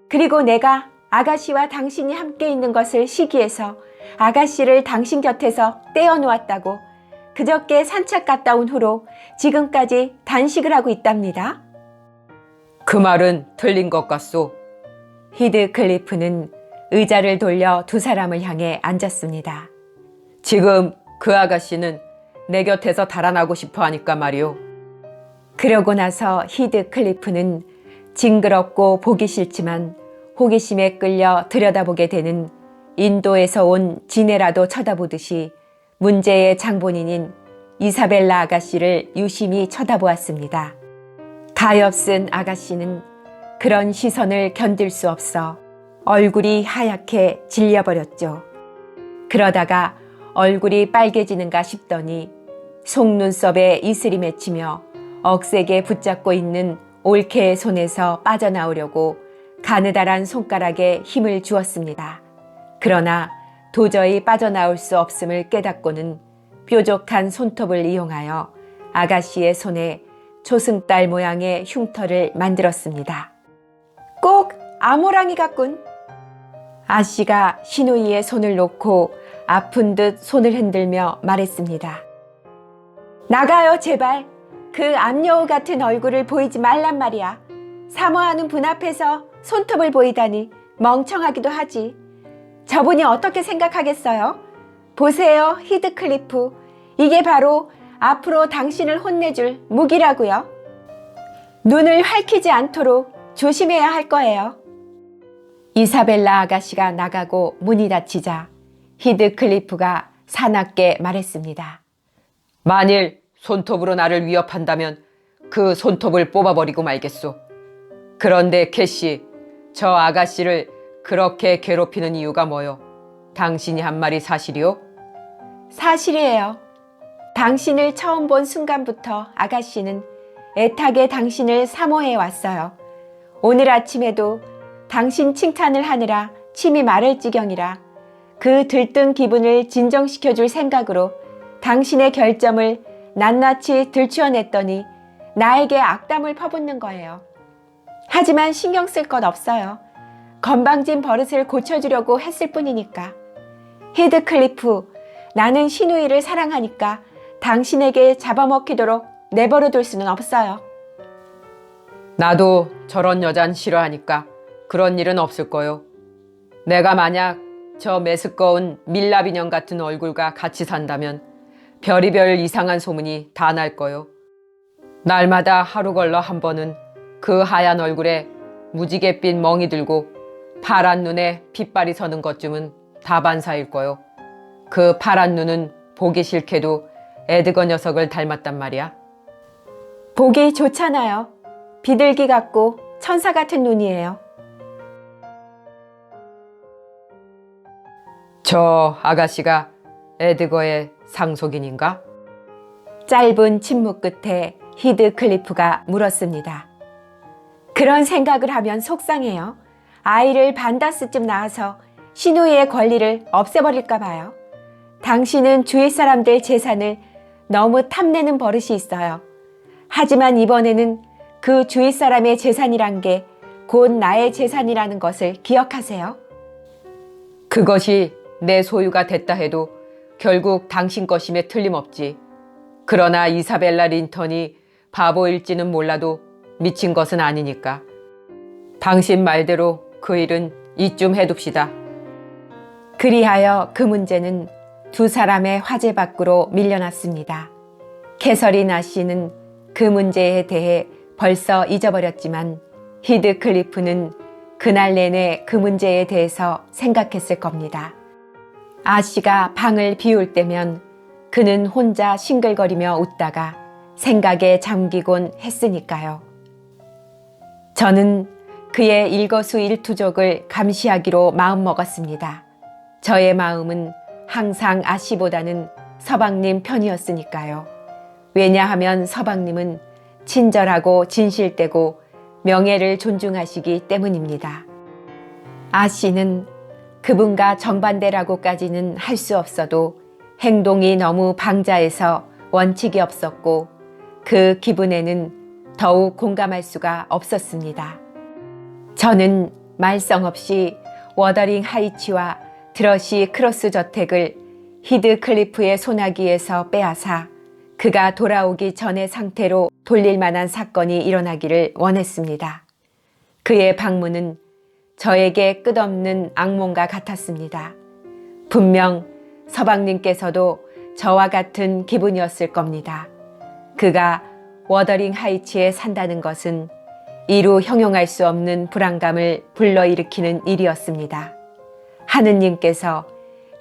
그리고 내가 아가씨와 당신이 함께 있는 것을 시기해서 아가씨를 당신 곁에서 떼어놓았다고 그저께 산책 갔다 온 후로 지금까지 단식을 하고 있답니다. 그 말은 틀린 것 같소. 히드클리프는 의자를 돌려 두 사람을 향해 앉았습니다. 지금 그 아가씨는 내 곁에서 달아나고 싶어 하니까 말이오. 그러고 나서 히드클리프는 징그럽고 보기 싫지만 호기심에 끌려 들여다보게 되는 인도에서 온 지네라도 쳐다보듯이 문제의 장본인인 이사벨라 아가씨를 유심히 쳐다보았습니다. 가엾은 아가씨는 그런 시선을 견딜 수 없어 얼굴이 하얗게 질려버렸죠. 그러다가 얼굴이 빨개지는가 싶더니 속눈썹에 이슬이 맺히며 억세게 붙잡고 있는 올케의 손에서 빠져나오려고 가느다란 손가락에 힘을 주었습니다. 그러나 도저히 빠져나올 수 없음을 깨닫고는 뾰족한 손톱을 이용하여 아가씨의 손에 초승달 모양의 흉터를 만들었습니다. 꼭 아모랑이 같군. 아씨가 시누이의 손을 놓고 아픈 듯 손을 흔들며 말했습니다. 나가요, 제발. 그 암여우 같은 얼굴을 보이지 말란 말이야. 사모하는 분 앞에서 손톱을 보이다니 멍청하기도 하지. 저분이 어떻게 생각하겠어요? 보세요, 히드클리프. 이게 바로 앞으로 당신을 혼내줄 무기라고요. 눈을 핥히지 않도록 조심해야 할 거예요. 이사벨라 아가씨가 나가고 문이 닫히자 히드클리프가 사납게 말했습니다. 만일 손톱으로 나를 위협한다면 그 손톱을 뽑아버리고 말겠소. 그런데 캐시, 저 아가씨를 그렇게 괴롭히는 이유가 뭐요? 당신이 한 말이 사실이요? 사실이에요. 당신을 처음 본 순간부터 아가씨는 애타게 당신을 사모해 왔어요. 오늘 아침에도 당신 칭찬을 하느라 침이 마를 지경이라 그 들뜬 기분을 진정시켜줄 생각으로 당신의 결점을 낱낱이 들추어냈더니 나에게 악담을 퍼붓는 거예요. 하지만 신경 쓸 것 없어요. 건방진 버릇을 고쳐주려고 했을 뿐이니까. 히드클리프, 나는 시누이를 사랑하니까 당신에게 잡아먹히도록 내버려둘 수는 없어요. 나도 저런 여잔 싫어하니까 그런 일은 없을 거요. 내가 만약 저 메스꺼운 밀랍 인형 같은 얼굴과 같이 산다면 별의별 이상한 소문이 다 날 거요. 날마다 하루 걸러 한 번은 그 하얀 얼굴에 무지갯빛 멍이 들고 파란 눈에 핏발이 서는 것쯤은 다반사일 거요. 그 파란 눈은 보기 싫게도 에드거 녀석을 닮았단 말이야. 보기 좋잖아요. 비둘기 같고 천사 같은 눈이에요. 저 아가씨가 에드거의 상속인인가? 짧은 침묵 끝에 히드클리프가 물었습니다. 그런 생각을 하면 속상해요. 아이를 반다스쯤 낳아서 시누이의 권리를 없애버릴까 봐요. 당신은 주위 사람들 재산을 너무 탐내는 버릇이 있어요. 하지만 이번에는 그 주위 사람의 재산이란 게 곧 나의 재산이라는 것을 기억하세요. 그것이 내 소유가 됐다 해도 결국 당신 것임에 틀림없지. 그러나 이사벨라 린턴이 바보일지는 몰라도 미친 것은 아니니까. 당신 말대로 그 일은 이쯤 해둡시다. 그리하여 그 문제는 두 사람의 화제 밖으로 밀려났습니다. 캐서린 아씨는 그 문제에 대해 벌써 잊어버렸지만 히드클리프는 그날 내내 그 문제에 대해서 생각했을 겁니다. 아씨가 방을 비울 때면 그는 혼자 싱글거리며 웃다가 생각에 잠기곤 했으니까요. 저는 그의 일거수일투족을 감시하기로 마음먹었습니다. 저의 마음은 항상 아씨보다는 서방님 편이었으니까요. 왜냐하면 서방님은 친절하고 진실되고 명예를 존중하시기 때문입니다. 아씨는 그분과 정반대라고까지는 할 수 없어도 행동이 너무 방자해서 원칙이 없었고 그 기분에는 더욱 공감할 수가 없었습니다. 저는 말썽 없이 워더링 하이츠와 드러시 크로스 저택을 히드클리프의 소나기에서 빼앗아 그가 돌아오기 전의 상태로 돌릴 만한 사건이 일어나기를 원했습니다. 그의 방문은 저에게 끝없는 악몽과 같았습니다. 분명 서방님께서도 저와 같은 기분이었을 겁니다. 그가 워더링 하이츠에 산다는 것은 이루 형용할 수 없는 불안감을 불러일으키는 일이었습니다. 하느님께서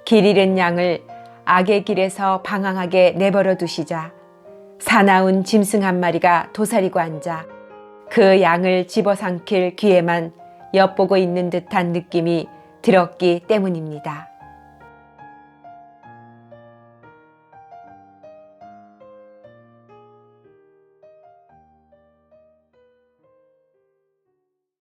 길 잃은 양을 악의 길에서 방황하게 내버려 두시자 사나운 짐승 한 마리가 도사리고 앉아 그 양을 집어삼킬 귀에만 엿보고 있는 듯한 느낌이 들었기 때문입니다.